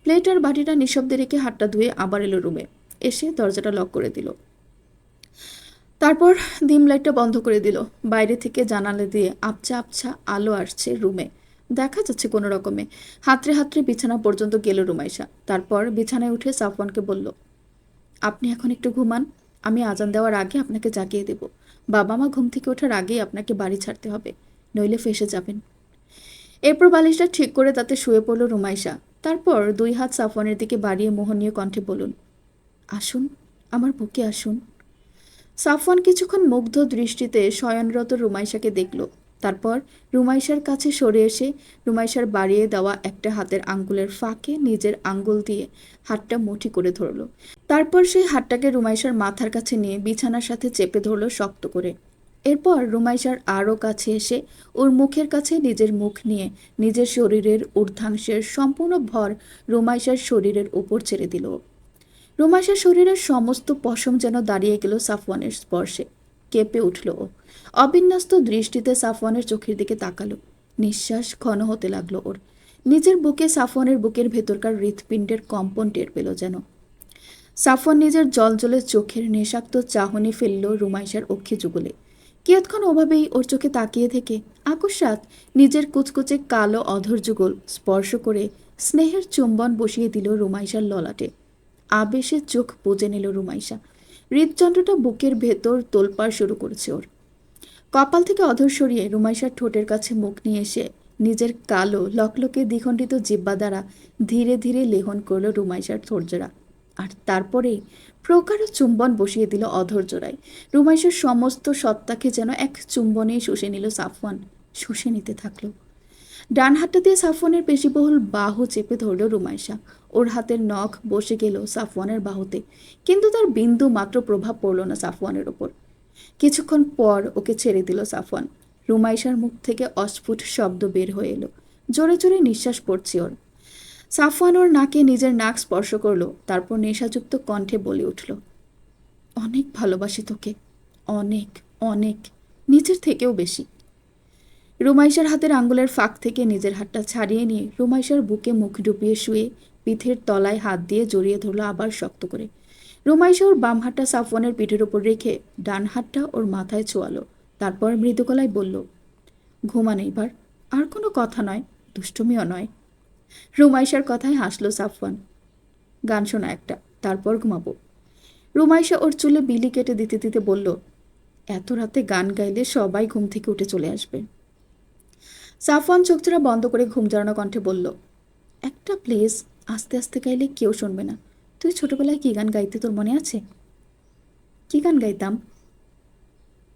প্লেট আর বাটিটা নিঃশব্দে রেখে হাতটা ধুয়ে আবার এলো রুমে। এসে দরজাটা লক করে দিল। তারপর ডিম লাইটটা বন্ধ করে দিল। বাইরে থেকে জানালা দিয়ে আবছা আবছা আলো আসছে রুমে। দেখা যাচ্ছে কোনো রকমে। হাতড়ে হাতড়ে বিছানা পর্যন্ত গেল রুমাইশা। তারপর বিছানায় উঠে সাফওয়ানকে বলল, আপনি এখন একটু ঘুমান। আমি আজান দেওয়ার আগে আপনাকে জাগিয়ে দেব। বাবা মা ঘুম থেকে ওঠার আগেই আপনাকে বাড়ি ছাড়তে হবে, নইলে ফেঁসে যাবেন। এরপর বালিশটা ঠিক করে তাতে শুয়ে পড়ল রুমাইশা। তারপর দুই হাত সাফওয়ানের দিকে বাড়িয়ে মোহনীয় কণ্ঠে বলুন, আসুন, আমার বুকে আসুন। সাফওয়ান কিছুক্ষণ মুগ্ধ দৃষ্টিতে শয়নরত রুমাইশাকে দেখল। তারপর রুমাইশার কাছে সরে এসে রুমাইশার বাড়িয়ে দেওয়া একটা হাতের আঙ্গুলের ফাঁকে নিজের আঙ্গুল দিয়ে হাতটা মুঠি করে ধরল। তারপর সেই হাতটাকে রুমাইশার মাথার কাছে নিয়ে বিছানার সাথে চেপে ধরল শক্ত করে। এরপর রুমাইশার আরও কাছে এসে ওর মুখের কাছে নিজের মুখ নিয়ে নিজের শরীরের ঊর্ধ্বাংশের সম্পূর্ণ ভর রুমাইশার শরীরের উপর ছেড়ে দিল। রুমাইশার শরীরের সমস্ত পশম যেন দাঁড়িয়ে গেল সাফওয়ানের স্পর্শে। কেঁপে উঠল ও। অবিন্যস্ত দৃষ্টিতে সাফওয়ানের চোখের দিকে তাকালো। নিঃশ্বাস ঘন হতে লাগলো ওর। নিজের বুকে সাফওয়ানের বুকের ভেতরকার হৃৎপিণ্ডের কম্পন টের পেল যেন। সাফওয়ান নিজের জলজলে চোখের নেশাক্ত চাহনি ফেলল রুমাইশার অক্ষি যুগলে। কিয়ৎক্ষণ ওভাবেই ওর চোখে তাকিয়ে থেকে আকস্মাৎ নিজের কুচকুচে কালো অধর যুগল স্পর্শ করে স্নেহের চুম্বন বসিয়ে দিল রুমাইশার ললাটে। আবেশে চোখ বুজে নিল রুমাইশা। হৃদযন্ত্রটা বুকের ভেতর তোলপাড় শুরু করেছে ওর। কপাল থেকে অধর সরিয়ে রুমাইশার ঠোঁটের কাছে মুখ নিয়ে এসে নিজের কালো লকলকে দ্বিখণ্ডিত জিব্বা দ্বারা ধীরে ধীরে লেহন করল রুমাইশার ঠোঁটজোড়া। আর তারপরেই প্রকার চুম্বন বসিয়ে দিল অধর জোড়ায়। রুমাইশার সমস্ত সত্তাকে যেন এক চুম্বনেই শুষে নিল সাফওয়ান। শুষে নিতে থাকলো। ডান হাতটা দিয়ে সাফওয়ানের পেশিবহুল বাহু চেপে ধরল রুমাইশা। ওর হাতের নখ বসে গেল সাফওয়ানের বাহুতে, কিন্তু তার বিন্দু মাত্র প্রভাব পড়ল না সাফওয়ানের ওপর। কিছুক্ষণ পর ওকে ছেড়ে দিল সাফওয়ান। রুমাইশার মুখ থেকে অস্ফুট শব্দ বের হয়ে এলো। জোরে জোরে নিঃশ্বাস পড়ছে ওর। সাফওয়ান ওর নাকে নিজের নাক স্পর্শ করলো, তারপর নেশাযুক্ত কণ্ঠে বলে উঠল, অনেক ভালোবাসি তোকে, অনেক অনেক, নিজের থেকেও বেশি। রুমাইশার হাতের আঙ্গুলের ফাঁক থেকে নিজের হাতটা ছাড়িয়ে নিয়ে রুমাইশার বুকে মুখ ডুবিয়ে শুয়ে পিঠের তলায় হাত দিয়ে জড়িয়ে ধরলো আবার শক্ত করে। রুমাইশা ওর বাম হাতটা সাফওয়ানের পিঠের উপর রেখে ডান হাতটা ওর মাথায় ছোঁয়ালো, তারপর মৃদু গলায় বলল, ঘুমান এইবার, আর কোনো কথা নয়, দুষ্টুমিও নয়। রুমাইশার কথায় হাসলো সাফওয়ান। গান শোনা একটা, তারপর ঘুমাবো। রুমাইশা ওর চুলে বিলি কেটে দিতে দিতে বলল, এত রাতে গান গাইলে সবাই ঘুম থেকে উঠে চলে আসবে। সাফওয়ান চোখচোরা বন্ধ করে ঘুম জড়ানো কণ্ঠে বলল, একটা প্লিজ, আস্তে আস্তে গাইলে কেউ শুনবে না। তুই ছোটবেলায় কী গান গাইতে তোর মনে আছে? কী গান গাইতাম?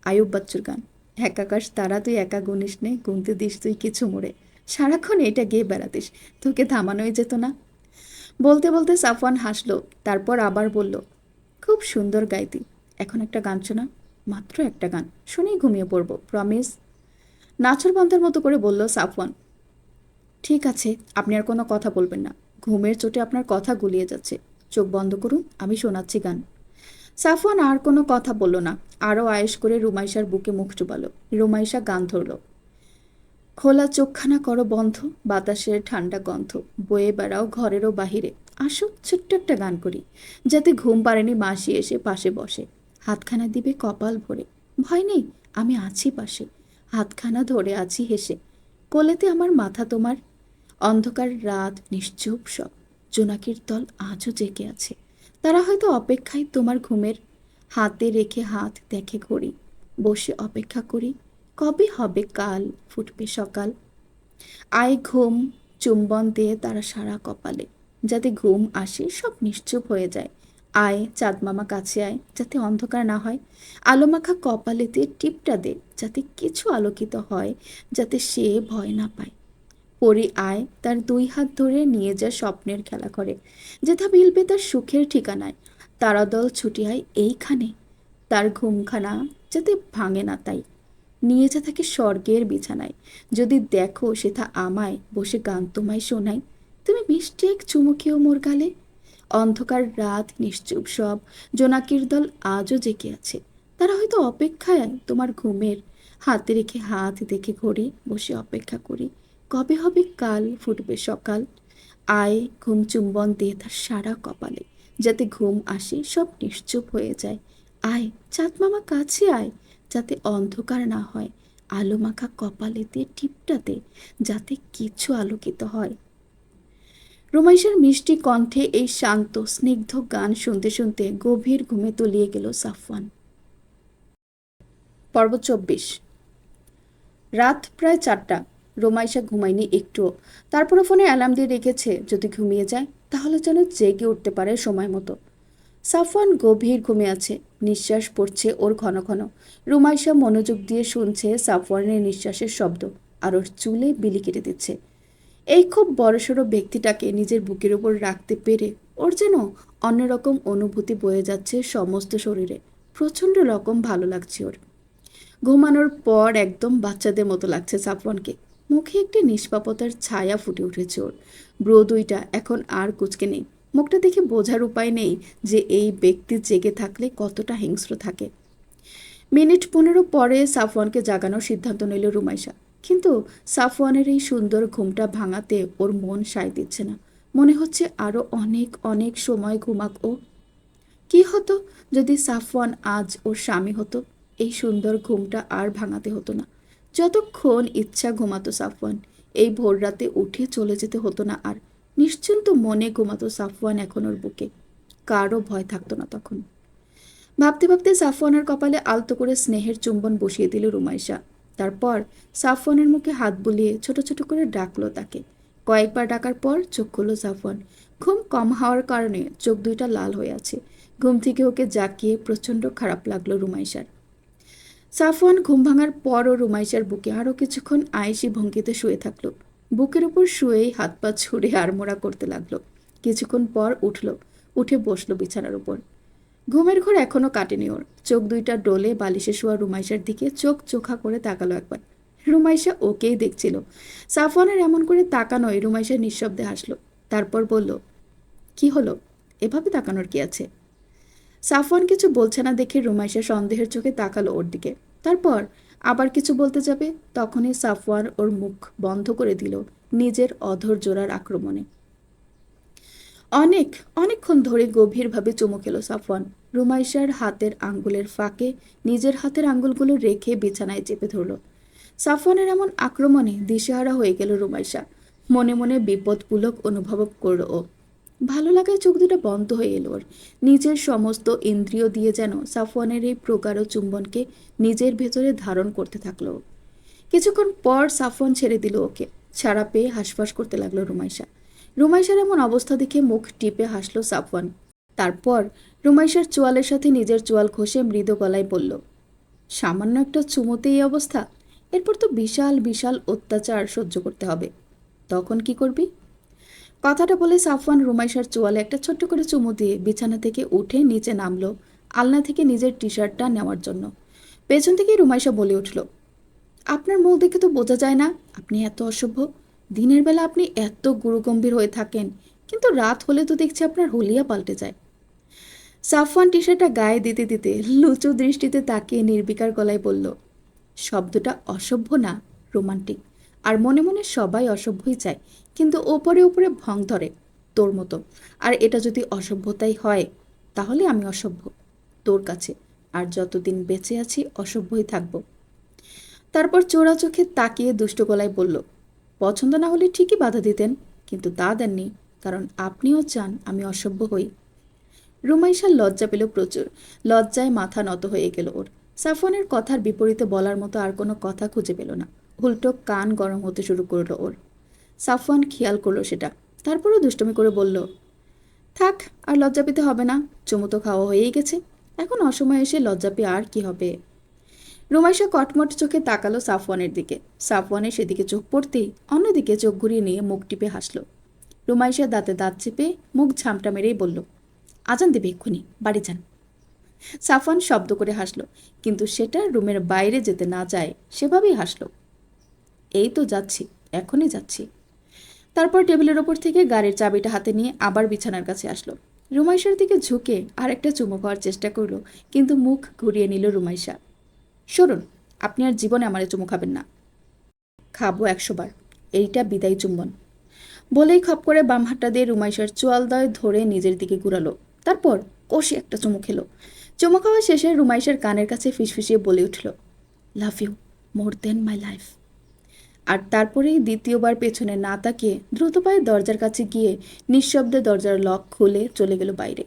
আয়ুব বাচ্চুর গান, এক আকাশ তারা তুই একা গুনিস নে, গুনতে দিস তুই কিছু মোড়ে, সারাক্ষণ এটা গেয়ে বেড়াতিস, তোকে থামানোই যেত না। বলতে বলতে সাফওয়ান হাসলো, তারপর আবার বলল, খুব সুন্দর গাইতি, এখন একটা গান শোনা, মাত্র একটা গান, শুনেই ঘুমিয়ে পড়বো, প্রমিস। নাছরবান্ধার মতো করে বলল সাফওয়ান। ঠিক আছে, আপনি আর কোনো কথা বলবেন না, ঘুমের চোটে আপনার কথা গুলিয়ে যাচ্ছে, চোখ বন্ধ করুন, আমি শোনাচ্ছি গান। সাফওয়ান আর কোনো কথা বলল না, আরও আয়েশ করে রুমাইশার বুকে মুখ চুবালো। রুমাইশা গান ধরল, খোলা চোখখানা করো বন্ধ, বাতাসের ঠান্ডা গন্ধ, বয়ে বেড়াও ঘরেরও বাহিরে, আসো ছোট্ট একটা গান করি, যাতে ঘুম পাড়েনি মাসি এসে পাশে বসে, হাতখানা দিবে কপাল ভরে, ভয় নেই আমি আছি পাশে, হাতখানা ধরে আছি হেসে, কোলেতে আমার মাথা তোমার, অন্ধকার রাত নিশ্চুপ সব, জোনাকির দল আজও জেগে আছে, তারা হয়তো অপেক্ষায় তোমার ঘুমের, হাতে রেখে হাত দেখে ঘড়ি, বসে অপেক্ষা করি, কবে হবে কাল, ফুটবে সকাল, আয় ঘুম, চুম্বন দিয়ে তারা সারা কপালে, যাতে ঘুম আসে সব নিশ্চুপ হয়ে যায়, আয় চাঁদ মামা কাছে আয়, যাতে অন্ধকার না হয়, আলো মাখা কপালেতে টিপটা দে, যাতে কিছু আলোকিত হয়, যাতে সে ভয় না পায়, পরি আয় তার দুই হাত ধরে নিয়ে যা স্বপ্নের খেলা করে, যেথা মিলবে তার সুখের ঠিকানায়, তারাদল ছুটি আয় এইখানে, তার ঘুমখানা যাতে ভাঙে না তাই, নিয়ে যা তাকে স্বর্গের বিছানায়, যদি দেখো সেথা আমায় বসে গান তোমায় শোনাই, তুমি মিষ্টি এক চুমুকেও মোর গালে, অন্ধকার রাত নিশ্চুপ সব, জোনাকির দল আজও জেগে আছে, তারা হয়তো অপেক্ষায় তোমার ঘুমের, হাতে রেখে হাত দেখে ঘড়ি, বসে অপেক্ষা করি, কবে হবে কাল, ফুটবে সকাল, আয় ঘুম চুম্বন দিয়ে তার সারা কপালে, যাতে ঘুম আসে সব নিশ্চুপ হয়ে যায়, আয় চাঁদ মামা কাছে আয়, যাতে অন্ধকার না হয়, আলো মাখা কপালেতে টিপটাতে, যাতে কিছু আলোকিত হয়। রুমাইশার মিষ্টি কণ্ঠে এই শান্ত স্নিগ্ধ গান শুনতে শুনতে গভীর ঘুমে তলিয়ে গেল সাফওয়ান। পর্ব 24। রাত প্রায় 4টা। রুমাইশা ঘুমায়নি একটুও, তারপরে ফোনে অ্যালার্ম দিয়ে রেখেছে, যদি ঘুমিয়ে যায় তাহলে যেন জেগে উঠতে পারে সময় মতো। সাফওয়ান গভীর ঘুমে আছে, নিঃশ্বাস পড়ছে ওর ঘন ঘন। রুমাইশা মনোযোগ দিয়ে শুনছে সাফওয়ানের নিঃশ্বাসের শব্দ, আর ওর চুলে বিলি কেটে দিচ্ছে। এই খুব বড়সড় ব্যক্তিটাকে নিজের বুকের উপর রাখতে পেরে ওর যেন অন্যরকম অনুভূতি বয়ে যাচ্ছে সমস্ত শরীরে, প্রচণ্ড রকম ভালো লাগছে ওর। ঘুমানোর পর একদম বাচ্চাদের মতো লাগছে সাফওয়ানকে, মুখে একটি নিষ্পাপতার ছায়া ফুটে উঠেছে ওর, ব্রো দুইটা এখন আর কুচকে নেই, মুখটা দেখে বোঝার উপায় নেই যে এই ব্যক্তি জেগে থাকলে কতটা হিংস্র থাকে। মিনিট 15 পরে সাফওয়ানকে জাগানোর সিদ্ধান্ত নিল রুমাইশা, কিন্তু সাফওয়ানের এই সুন্দর ঘুমটা ভাঙাতে ওর মন সায় দিচ্ছে না, মনে হচ্ছে আরও অনেক অনেক সময় ঘুমাক ও। কি হতো যদি সাফওয়ান আজ ওর স্বামী হতো, এই সুন্দর ঘুমটা আর ভাঙাতে হতো না, যতক্ষণ ইচ্ছা ঘুমাতো সাফওয়ান, এই ভোর রাতে উঠে চলে যেতে হতো না আর, নিশ্চিন্ত মনে ঘুমাতো সাফওয়ান এখন ওর বুকে, কারও ভয় থাকতো না তখন। ভাবতে ভাবতে সাফওয়ানের কপালে আলতো করে স্নেহের চুম্বন বসিয়ে দিল রুমাইশা, তারপর সাফওয়ানের মুখে হাত বুলিয়ে ছোট ছোট করে ডাকলো তাকে। কয়েকবার ডাকার পর চোখ খুলল সাফওয়ান। ঘুম কম হওয়ার কারণে চোখ দুইটা লাল হয়ে আছে। ঘুম থেকে ওকে জাকিয়ে প্রচণ্ড খারাপ লাগলো রুমাইশার। সাফওয়ান ঘুম ভাঙার পরও রুমাইশার বুকে আরও কিছুক্ষণ আয়েসি ভঙ্গিতে শুয়ে থাকলো, বুকের উপর শুয়েই হাত পা ছুঁড়ে আড়মোড়া করতে লাগলো। কিছুক্ষণ পর উঠে বসলো বিছানার উপর। ঘুমের ঘোর এখনো কাটেনি ওর, চোখ দুইটা ডোলে বালিশে শোয়া রুমাইশার দিকে চোখ চোখা করে তাকালো একবার। রুমাইশা ওকেই দেখছিল। সাফওয়ানের এমন করে তাকানোয় রুমাইশা নিঃশব্দে হাসলো, তারপর বলল, কি হলো? এভাবে তাকানোর কি আছে? সাফওয়ান কিছু বলছে না দেখে রুমাইশা সন্দেহের চোখে তাকালো ওর দিকে। তারপর আবার কিছু বলতে যাবে, তখনই সাফওয়ান ওর মুখ বন্ধ করে দিল নিজের অধর জোড়ার আক্রমণে। অনেক অনেকক্ষণ ধরে গভীরভাবে চুমু খেলো সাফওয়ান। রুমাইশার হাতের আঙ্গুলের ফাঁকে নিজের হাতের আঙ্গুলগুলো রেখে বিছানায় চেপে ধরল। সাফওয়ানের এমন আক্রমণে দিশেহারা হয়ে গেল রুমাইশা। মনে মনে বিপদপুলক অনুভব করল ও। ভালো লাগায় চোখ দুটো বন্ধ হয়ে এলো ওর। নিজের সমস্ত ইন্দ্রিয় দিয়ে যেন সাফওয়ানের এই প্রগাঢ় চুম্বনকে নিজের ভেতরে ধারণ করতে থাকলো ও। কিছুক্ষণ পর সাফওয়ান ছেড়ে দিল ওকে। ছাড়া পেয়ে হাঁসফাঁস করতে লাগলো রুমাইশা। রুমাইশার এমন অবস্থা দেখে মুখ টিপে হাসলো সাফওয়ান। তারপর রুমাইশার চোয়ালের সাথে নিজের চোয়াল ঘষে মৃদু গলায় বলল, সামান্য একটা চুমোতে এই অবস্থা? এরপর তো বিশাল বিশাল অত্যাচার সহ্য করতে হবে। তখন কি করবি? কথাটা বলে সাফওয়ান রুমাইশার চোয়ালে একটা ছোট্ট করে চুমু দিয়ে বিছানা থেকে উঠে নিচে নামলো আলনা থেকে নিজের টি শার্টটা নেওয়ার জন্য। পেছন থেকে রুমাইশা বলে উঠল, আপনার মুখ দেখে তো বোঝা যায় না আপনি এত অসভ্য। দিনের বেলা আপনি এত গুরুগম্ভীর হয়ে থাকেন, কিন্তু রাত হলে তো দেখছি আপনার হুলিয়া পাল্টে যায়। সাফওয়ান টি শার্টটা গায়ে দিতে দিতে লুচু দৃষ্টিতে তাকিয়ে নির্বিকার গলায় বলল, শব্দটা অসভ্য না, রোমান্টিক। আর মনে মনে সবাই অসভ্যই চায়, কিন্তু ওপরে ওপরে ভং ধরে তোর মতো। আর এটা যদি অসভ্যতাই হয়, তাহলে আমি অসভ্য তোর কাছে। আর যতদিন বেঁচে আছি অসভ্যই থাকবো। তারপর চোরা চোখে তাকিয়ে দুষ্ট গলায় বলল, পছন্দ না হলে ঠিকই বাধা দিতেন, কিন্তু তা দেননি, কারণ আপনিও চান আমি অসভ্য হই। রুমাইশার লজ্জা পেল প্রচুর। লজ্জায় মাথা নত হয়ে গেল ওর। সাফওয়ানের কথার বিপরীতে বলার মতো আর কোনো কথা খুঁজে পেল না। উল্টো কান গরম হতে শুরু করলো ওর। সাফওয়ান খেয়াল করলো সেটা। তারপরও দুষ্টমি করে বলল, থাক, আর লজ্জা পেতে হবে না, চুমু তো খাওয়া হয়েই গেছে, এখন অসময়ে এসে লজ্জা পেয়ে আর কি হবে? রুমাইশা কটমট চোখে তাকালো সাফওয়ানের দিকে। সাফওয়ানের সেদিকে চোখ পড়তেই অন্যদিকে চোখ ঘুরিয়ে নিয়ে মুখ টিপে হাসল। রুমাইশা দাঁতে দাঁত চেপে মুখ ঝামটা মেরেই বলল, আজান দেবে এক্ষুনি, বাড়ি যান। সাফওয়ান শব্দ করে হাসল, কিন্তু সেটা রুমের বাইরে যেতে না যায় সেভাবেই হাসল। এই তো যাচ্ছি, এখনই যাচ্ছি। তারপর টেবিলের ওপর থেকে গাড়ির চাবিটা হাতে নিয়ে আবার বিছানার কাছে আসলো। রুমাইশার দিকে ঝুঁকে আর একটা চুমু খাওয়ার চেষ্টা করলো, কিন্তু মুখ ঘুরিয়ে নিল রুমাইশা। সরুন, আপনি আর জীবনে আমারে চুমু খাবেন না। খাবো 100 বার, এইটা বিদায় চুম্বন। বলেই খপ করে বাম হাতটা দিয়ে রুমাইশার চোয়ালদয় ধরে নিজের দিকে ঘুরালো। তারপর কষে একটা চুমু খেলো। চুমু খাওয়া শেষে রুমাইশার কানের কাছে ফিসফিসিয়ে বলে উঠল, love you more then my life. আর তারপরেই দ্বিতীয়বার পেছনে না তাকিয়ে দ্রুত পায়ে দরজার কাছে গিয়ে নিঃশব্দে দরজার লক খুলে চলে গেল বাইরে।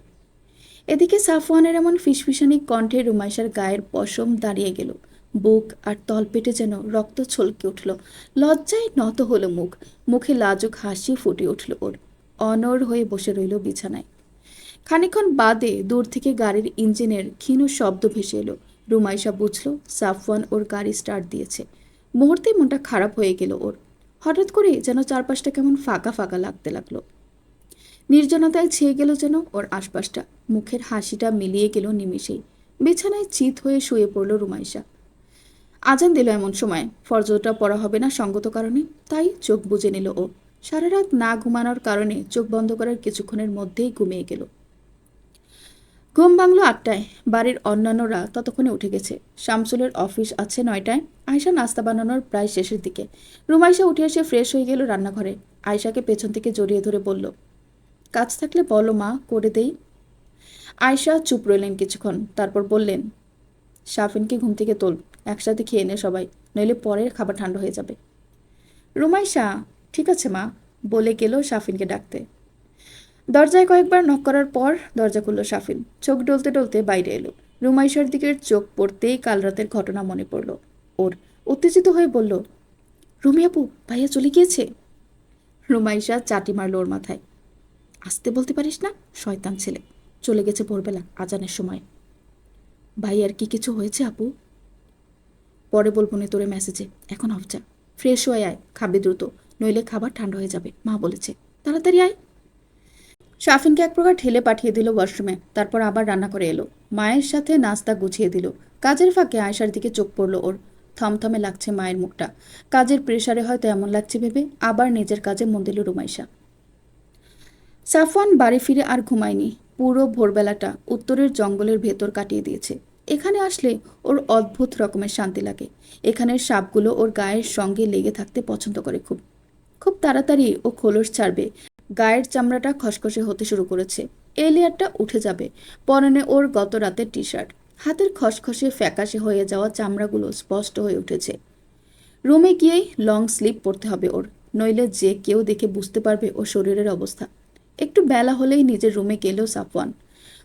এদিকে সাফওয়ানের এমন ফিসফিসানি কণ্ঠে রুমাইশার গায়ের পশম দাঁড়িয়ে গেল। বুক আর তলপেটে যেন রক্ত ছলকে উঠল। লজ্জায় নত হলো মুখ। মুখে লাজুক হাসি ফুটে উঠল ওর। অনড় হয়ে বসে রইল বিছানায়। খানিকক্ষণ বাদে দূর থেকে গাড়ির ইঞ্জিনের ক্ষীণ শব্দ ভেসে এলো। রুমাইশা বুঝল সাফওয়ান ওর গাড়ি স্টার্ট দিয়েছে। মুহূর্তে মনটা খারাপ হয়ে গেল ওর। হঠাৎ করে যেন চারপাশটা কেমন ফাঁকা ফাঁকা লাগতে লাগলো। নির্জনতায় ছেয়ে গেল যেন ওর আশপাশটা। মুখের হাসিটা মিলিয়ে গেল নিমেষেই। বিছানায় চিত হয়ে শুয়ে পড়ল রুমাইশা। আজান দিল এমন সময়, ফরজটা পড়া হবে না সঙ্গত কারণে, তাই চোখ বুজে নিল ও। সারা রাত না ঘুমানোর কারণে চোখ বন্ধ করার কিছুক্ষণের মধ্যেই ঘুমিয়ে গেল। ঘুম ভাঙল 8টায়। বাড়ির অন্যান্যরা ততক্ষণে উঠে গেছে। শামসুলের অফিস আছে 9টায়। আয়শা নাস্তা বানানোর প্রায় শেষের দিকে। রুমাইশা উঠে এসে ফ্রেশ হয়ে গেল রান্নাঘরে। আয়শাকে পেছন থেকে জড়িয়ে ধরে বলল, কাজ থাকলে বলো মা, করে দেই। আয়শা চুপ রইলেন কিছুক্ষণ, তারপর বললেন, শাফিনকে ঘুম থেকে তোল, একসাথে খেয়ে নে সবাই, নইলে পরের খাবার ঠান্ডা হয়ে যাবে। রুমাইশা, ঠিক আছে মা, বলে গেল শাফিনকে ডাকতে। দরজায় কয়েকবার নক করার পর দরজা খুলল শাফিন। চোখ ডলতে ডলতে বাইরে এলো। রুমাইশার দিকের চোখ পড়তেই কাল রাতের ঘটনা মনে পড়ল ওর। উত্তেজিত হয়ে বলল, রুমি আপু, ভাইয়া চলে গিয়েছে। রুমাইশা চাটি মারল ওর মাথায়। আসতে বলতে পারিস না, শয়তান ছেলে, চলে গেছে ভোরবেলা আজানের সময়। ভাইয়ার কি কিছু হয়েছে আপু? পরে বলবো না তোরে মেসেজে, এখন অফ যা, ফ্রেশ হয়ে আয়, খাবি দ্রুত, নইলে খাবার ঠান্ডা হয়ে যাবে, মা বলেছে, তাড়াতাড়ি আয়। শাফিনকে এক প্রকার ঠেলে পাঠিয়ে দিল ওয়াশরুমে। তারপর আবার রান্না করে এলো। মায়ের সাথে নাস্তা গুছিয়ে দিল। কাজের ফাঁকে আয়শার দিকে চোখ পড়ল ওর। থমথমে লাগছে মায়ের মুখটা। কাজের প্রেশারে হয়তো এমন লাগছে ভেবে আবার নিজের কাজে মন দিল রুমাইশা। সাফওয়ান বাড়ি ফিরে আর ঘুমায়নি। পুরো ভোরবেলাটা উত্তরের জঙ্গলের ভেতর কাটিয়ে দিয়েছে। এখানে আসলে ওর অদ্ভুত রকমের শান্তি লাগে। এখানের সাপগুলো ওর গায়ের সঙ্গে লেগে থাকতে পছন্দ করে খুব। খুব তাড়াতাড়ি ও খোলস ছাড়বে। গায়ের চামড়াটা খসখসে হতে শুরু করেছে। এই লেয়ারটা উঠে যাবে। পরনে ওর গত রাতের টি শার্ট। হাতের খসখসে ফ্যাকাশে হয়ে যাওয়া চামড়াগুলো স্পষ্ট হয়ে উঠেছে। রুমে গিয়েই লং স্লিপ পরতে হবে ওর, নইলে যে কেউ দেখে বুঝতে পারবে ওর শরীরের অবস্থা। একটু বেলা হলেই নিজের রুমে গেল সাফওয়ান।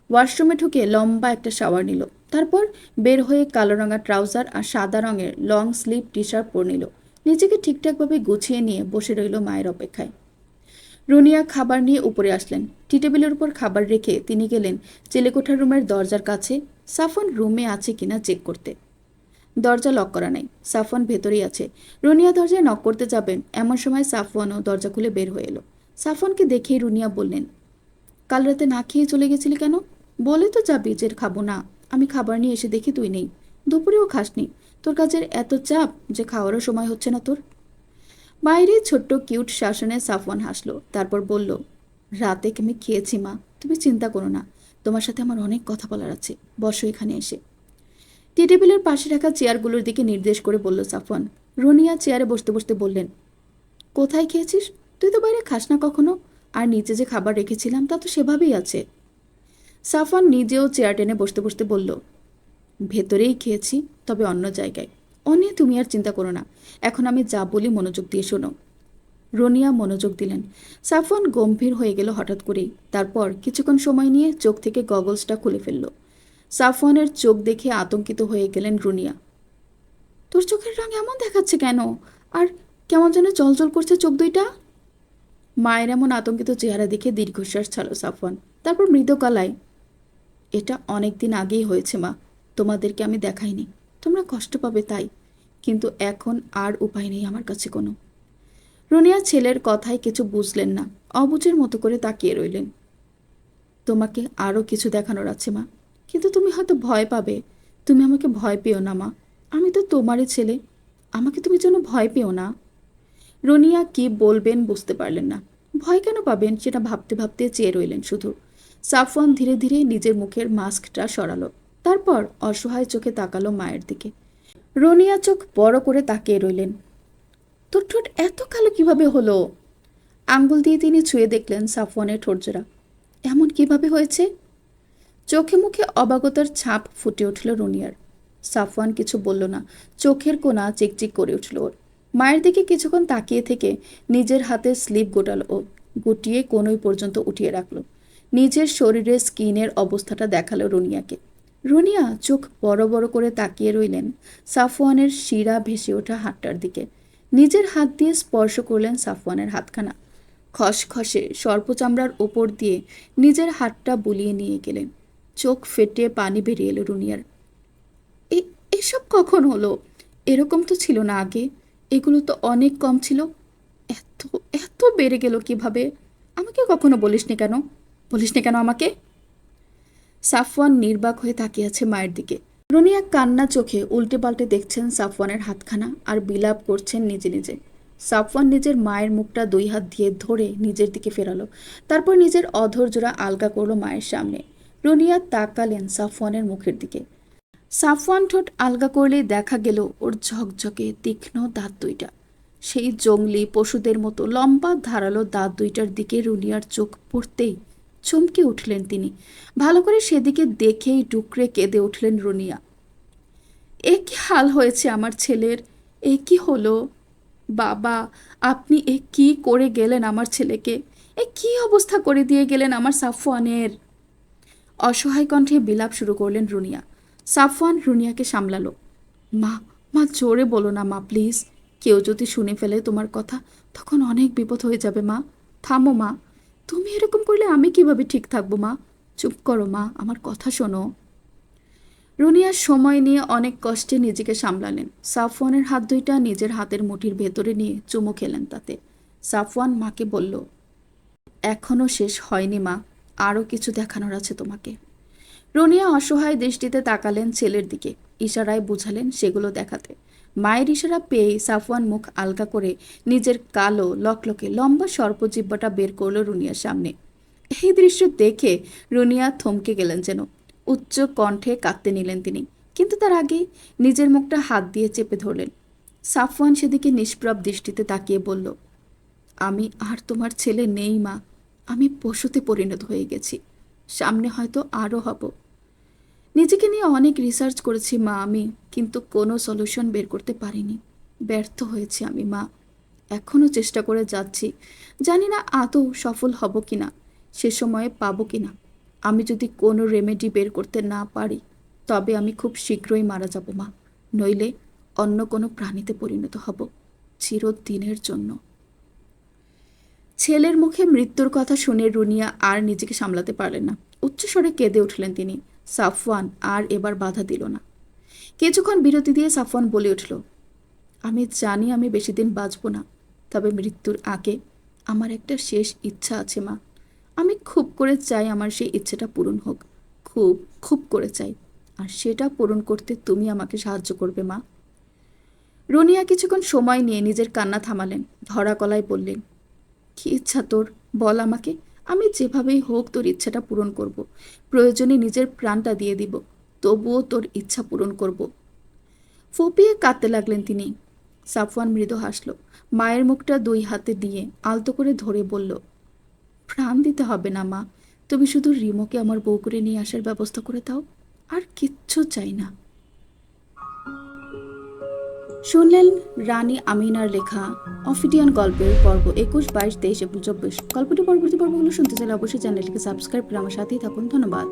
ওয়াশরুমে ঢুকে লম্বা একটা শাওয়ার নিল। তারপর বের হয়ে কালো রঙা ট্রাউজার আর সাদা রঙের লং স্লিভ টি শার্ট পরে নিল। নিজেকে ঠিকঠাকভাবে গুছিয়ে নিয়ে বসে রইল মায়ের অপেক্ষায়। রুনিয়া খাবার নিয়ে উপরে আসলেন। টি টেবিলের উপর খাবার রেখে তিনি গেলেন চেলেকোঠার রুমের দরজার কাছে সাফওয়ান রুমে আছে কিনা চেক করতে। দরজা লক করা নাই। সাফওয়ান ভেতরেই আছে। রুনিয়া দরজায় নক করতে যাবেন এমন সময় সাফওয়ানও দরজা খুলে বের হয়ে এলো। সাফওয়ানকে দেখেই রুনিয়া বললেন, কাল রাতে না খেয়ে চলে গেছিলি কেন? বলে তো যাবি যে খাবো না। আমি খাবার নিয়ে এসে দেখি তুই নেই। দুপুরেও খাসনি। তোর কাজের এত চাপ যে খাওয়ারও সময় হচ্ছে না তোর। বাইরে ছোট্ট কিউট শাসনে সাফওয়ান হাসলো। তারপর বলল, রাতে আমি খেয়েছি মা, তুমি চিন্তা করো না। তোমার সাথে আমার অনেক কথা বলার আছে। বসো এখানে এসে। টি টেবিলের পাশে রাখা চেয়ারগুলোর দিকে নির্দেশ করে বলল সাফওয়ান। রুনিয়া চেয়ারে বসতে বসতে বললেন, কোথায় খেয়েছিস? তুই তো বাইরে খাস না কখনো। আর নিচে যে খাবার রেখেছিলাম তা তো সেভাবেই আছে। সাফওয়ান নিজেও চেয়ার টেনে বসতে বসতে বলল, ভেতরেই খেয়েছি, তবে অন্য জায়গায়। ও নিয়ে তুমি আর চিন্তা করো না। এখন আমি যা বলি মনোযোগ দিয়ে শোনো। রনিয়া মনোযোগ দিলেন। সাফওয়ান গম্ভীর হয়ে গেল হঠাৎ করেই। তারপর কিছুক্ষণ সময় নিয়ে চোখ থেকে গগলসটা খুলে ফেলল। সাফওয়ানের চোখ দেখে আতঙ্কিত হয়ে গেলেন রুনিয়া। তোর চোখের রং এমন দেখাচ্ছে কেন? আর কেমন যেন জলজল করছে চোখ দুইটা। মায়ের এমন আতঙ্কিত চেহারা দেখে দীর্ঘশ্বাস ছাড়ল সাফওয়ান। তারপর মৃদু গলায়, এটা অনেক দিন আগেই হয়েছে মা। তোমাদেরকে আমি দেখাইনি, তোমরা কষ্ট পাবে তাই। কিন্তু এখন আর উপায় নেই আমার কাছে কোনো। রুনিয়া ছেলের কথায় কিছু বুঝলেন না। অবুঝের মতো করে তাকিয়ে রইলেন। তোমাকে আরও কিছু দেখানোর আছে মা, কিন্তু তুমি হয়তো ভয় পাবে। তুমি আমাকে ভয় পেও না মা। আমি তো তোমারই ছেলে। আমাকে তুমি যেন ভয় পেও না। রনিয়া কি বলবেন বুঝতে পারলেন না। ভয় কেন পাবেন সেটা ভাবতে ভাবতে চেয়ে রইলেন শুধু। সাফওয়ান ধীরে ধীরে নিজের মুখের মাস্কটা সরালো। তারপর অসহায় চোখে তাকালো মায়ের দিকে। রনিয়া চোখ বড় করে তাকিয়ে রইলেন। তোর ঠোঁট এত কালো কিভাবে হলো? আঙ্গুল দিয়ে তিনি ছুঁয়ে দেখলেন সাফওয়ানের ঠোঁটজোড়া। এমন কিভাবে হয়েছে? চোখে মুখে অবাগতার ছাপ ফুটে উঠল রুনিয়ার। সাফওয়ান কিছু বলল না। চোখের কোণা চিকচিক করে উঠল ওর। মায়ের দিকে কিছুক্ষণ তাকিয়ে থেকে নিজের হাতে স্লিপ গোটালো ও, গুটিয়ে কোনোই পর্যন্ত উঠিয়ে রাখল। নিজের শরীরের স্কিনের অবস্থাটা দেখালো রুনিয়াকে। রুনিয়া চোখ বড় বড় করে তাকিয়ে রইলেন সাফওয়ানের শিরা ভেসে ওঠা হাতটার দিকে। নিজের হাত দিয়ে স্পর্শ করলেন সাফওয়ানের হাতখানা। খসখসে সর্পচামড়ার ওপর দিয়ে নিজের হাতটা বুলিয়ে নিয়ে গেলেন। চোখ ফেটে পানি বেরিয়ে এলো রুনিয়ার। এসব কখন হলো? এরকম তো ছিল না আগে। এগুলো তো অনেক কম ছিল। এত এত বেড়ে গেল কিভাবে? আমাকে কখনো বলিসনি কেন? বলিসনি কেন আমাকে? সাফওয়ান নির্বাক হয়ে তাকিয়ে আছে মায়ের দিকে। রুনিয়া কান্না চোখে উল্টে পাল্টে দেখছেন সাফওয়ানের হাতখানা আর বিলাপ করছেন নিজে নিজে। সাফওয়ান নিজের মায়ের মুখটা দুই হাত দিয়ে ধরে নিজের দিকে ফেরালো। তারপর নিজের অধর জোড়া আলগা করলো মায়ের সামনে। রুনিয়া তাকালেন সাফওয়ানের মুখের দিকে। সাফওয়ান ঠোঁট আলগা করলেই দেখা গেল ওর ঝকঝকে তীক্ষ্ণ দাঁত দুইটা। সেই জংলি পশুদের মতো লম্বা ধারালো দাঁত দুইটার দিকে রুনিয়ার চোখ পড়তেই চমকে উঠলেন তিনি। ভালো করে সেদিকে দেখেই ডুকরে কেঁদে উঠলেন রুনিয়া। এ কি হাল হয়েছে আমার ছেলের? এ কি হলো? বাবা, আপনি এ কি করে গেলেন আমার ছেলেকে? এ কি অবস্থা করে দিয়ে গেলেন আমার সাফওয়ানের? অসহায় কণ্ঠে বিলাপ শুরু করলেন রুনিয়া। সাফওয়ান রুনিয়াকে সামলালো। মা, মা জোরে বলো না মা প্লিজ। কেউ যদি শুনে ফেলে তোমার কথা, তখন অনেক বিপদ হয়ে যাবে মা। থামো মা। তুমি এরকম করলে আমি কিভাবে ঠিক থাকবো মা? চুপ করো মা, আমার কথা শোনো। রুনিয়া সময় নিয়ে অনেক কষ্টে নিজেকে সামলালেন। সাফওয়ানের হাত দুইটা নিজের হাতের মুঠির ভেতরে নিয়ে চুমু খেলেন তাতে। সাফওয়ান মাকে বলল, এখনও শেষ হয়নি মা, আরও কিছু দেখানোর আছে তোমাকে। রুনিয়া অসহায় দৃষ্টিতে তাকালেন ছেলের দিকে। ইশারায় বুঝালেন সেগুলো দেখাতে। মায়ের ইশারা পেয়ে সাফওয়ান মুখ আলগা করে নিজের কালো লকলকে লম্বা সর্পজিহ্বাটা বের করল রুনিয়ার সামনে। এই দৃশ্য দেখে রুনিয়া থমকে গেলেন যেন। উচ্চ কণ্ঠে কাঁদতে নিলেন তিনি, কিন্তু তার আগে নিজের মুখটা হাত দিয়ে চেপে ধরলেন। সাফওয়ান সেদিকে নিষ্প্রভ দৃষ্টিতে তাকিয়ে বলল, আমি আর তোমার ছেলে নেই মা। আমি পশুতে পরিণত হয়ে গেছি। সামনে হয়তো আরও হব। নিজেকে নিয়ে অনেক রিসার্চ করেছি মা আমি, কিন্তু কোনো সলিউশন বের করতে পারিনি। ব্যর্থ হয়েছি আমি মা। এখনও চেষ্টা করে যাচ্ছি, জানি না আদৌ সফল হব কিনা, সে সময়ে পাবো কিনা। আমি যদি কোনো রেমেডি বের করতে না পারি, তবে আমি খুব শীঘ্রই মারা যাব মা। নইলে অন্য কোনো প্রাণীতে পরিণত হব, চিরদিনের জন্য। ছেলের মুখে মৃত্যুর কথা শুনে রুনিয়া আর নিজেকে সামলাতে পারলেন না। উচ্চস্বরে কেঁদে উঠলেন তিনি। সাফওয়ান আর এবার বাধা দিল না। কিছুক্ষণ বিরতি দিয়ে সাফওয়ান বলে উঠল, আমি জানি আমি বেশি দিন বাঁচব না, তবে মৃত্যুর আগে আমার একটা শেষ ইচ্ছা আছে মা। আমি খুব করে চাই আমার সেই ইচ্ছেটা পূরণ হোক। খুব খুব করে চাই। আর সেটা পূরণ করতে তুমি আমাকে সাহায্য করবে মা। রুনিয়া কিছুক্ষণ সময় নিয়ে নিজের কান্না থামালেন। ধরা গলায় বললেন, কি ইচ্ছা তোর? বল আমাকে। আমি যেভাবেই হোক তোর ইচ্ছাটা পূরণ করব। প্রয়োজনে নিজের প্রাণটা দিয়ে দিব, তবুও তোর ইচ্ছা পূরণ করব। ফুপিয়ে কাঁদতে লাগলেন তিনি। সাফওয়ান মৃদু হাসল। মায়ের মুখটা দুই হাতে দিয়ে আলতো করে ধরে বলল, প্রাণ দিতে হবে না মা। তুমি শুধু রিমোকে আমার বউ করে নিয়ে আসার ব্যবস্থা করে দাও। আর কিচ্ছু চাই না। শুনলেন রানী আমিনার লেখা অফিডিয়ান গল্পের পর্ব 21, 22, 23 এবং 24। গল্পটি পরবর্তী পর্বগুলো শুনতে চাইলে অবশ্যই চ্যানেলটিকে সাবস্ক্রাইব করে আমার সাথেই থাকুন। ধন্যবাদ।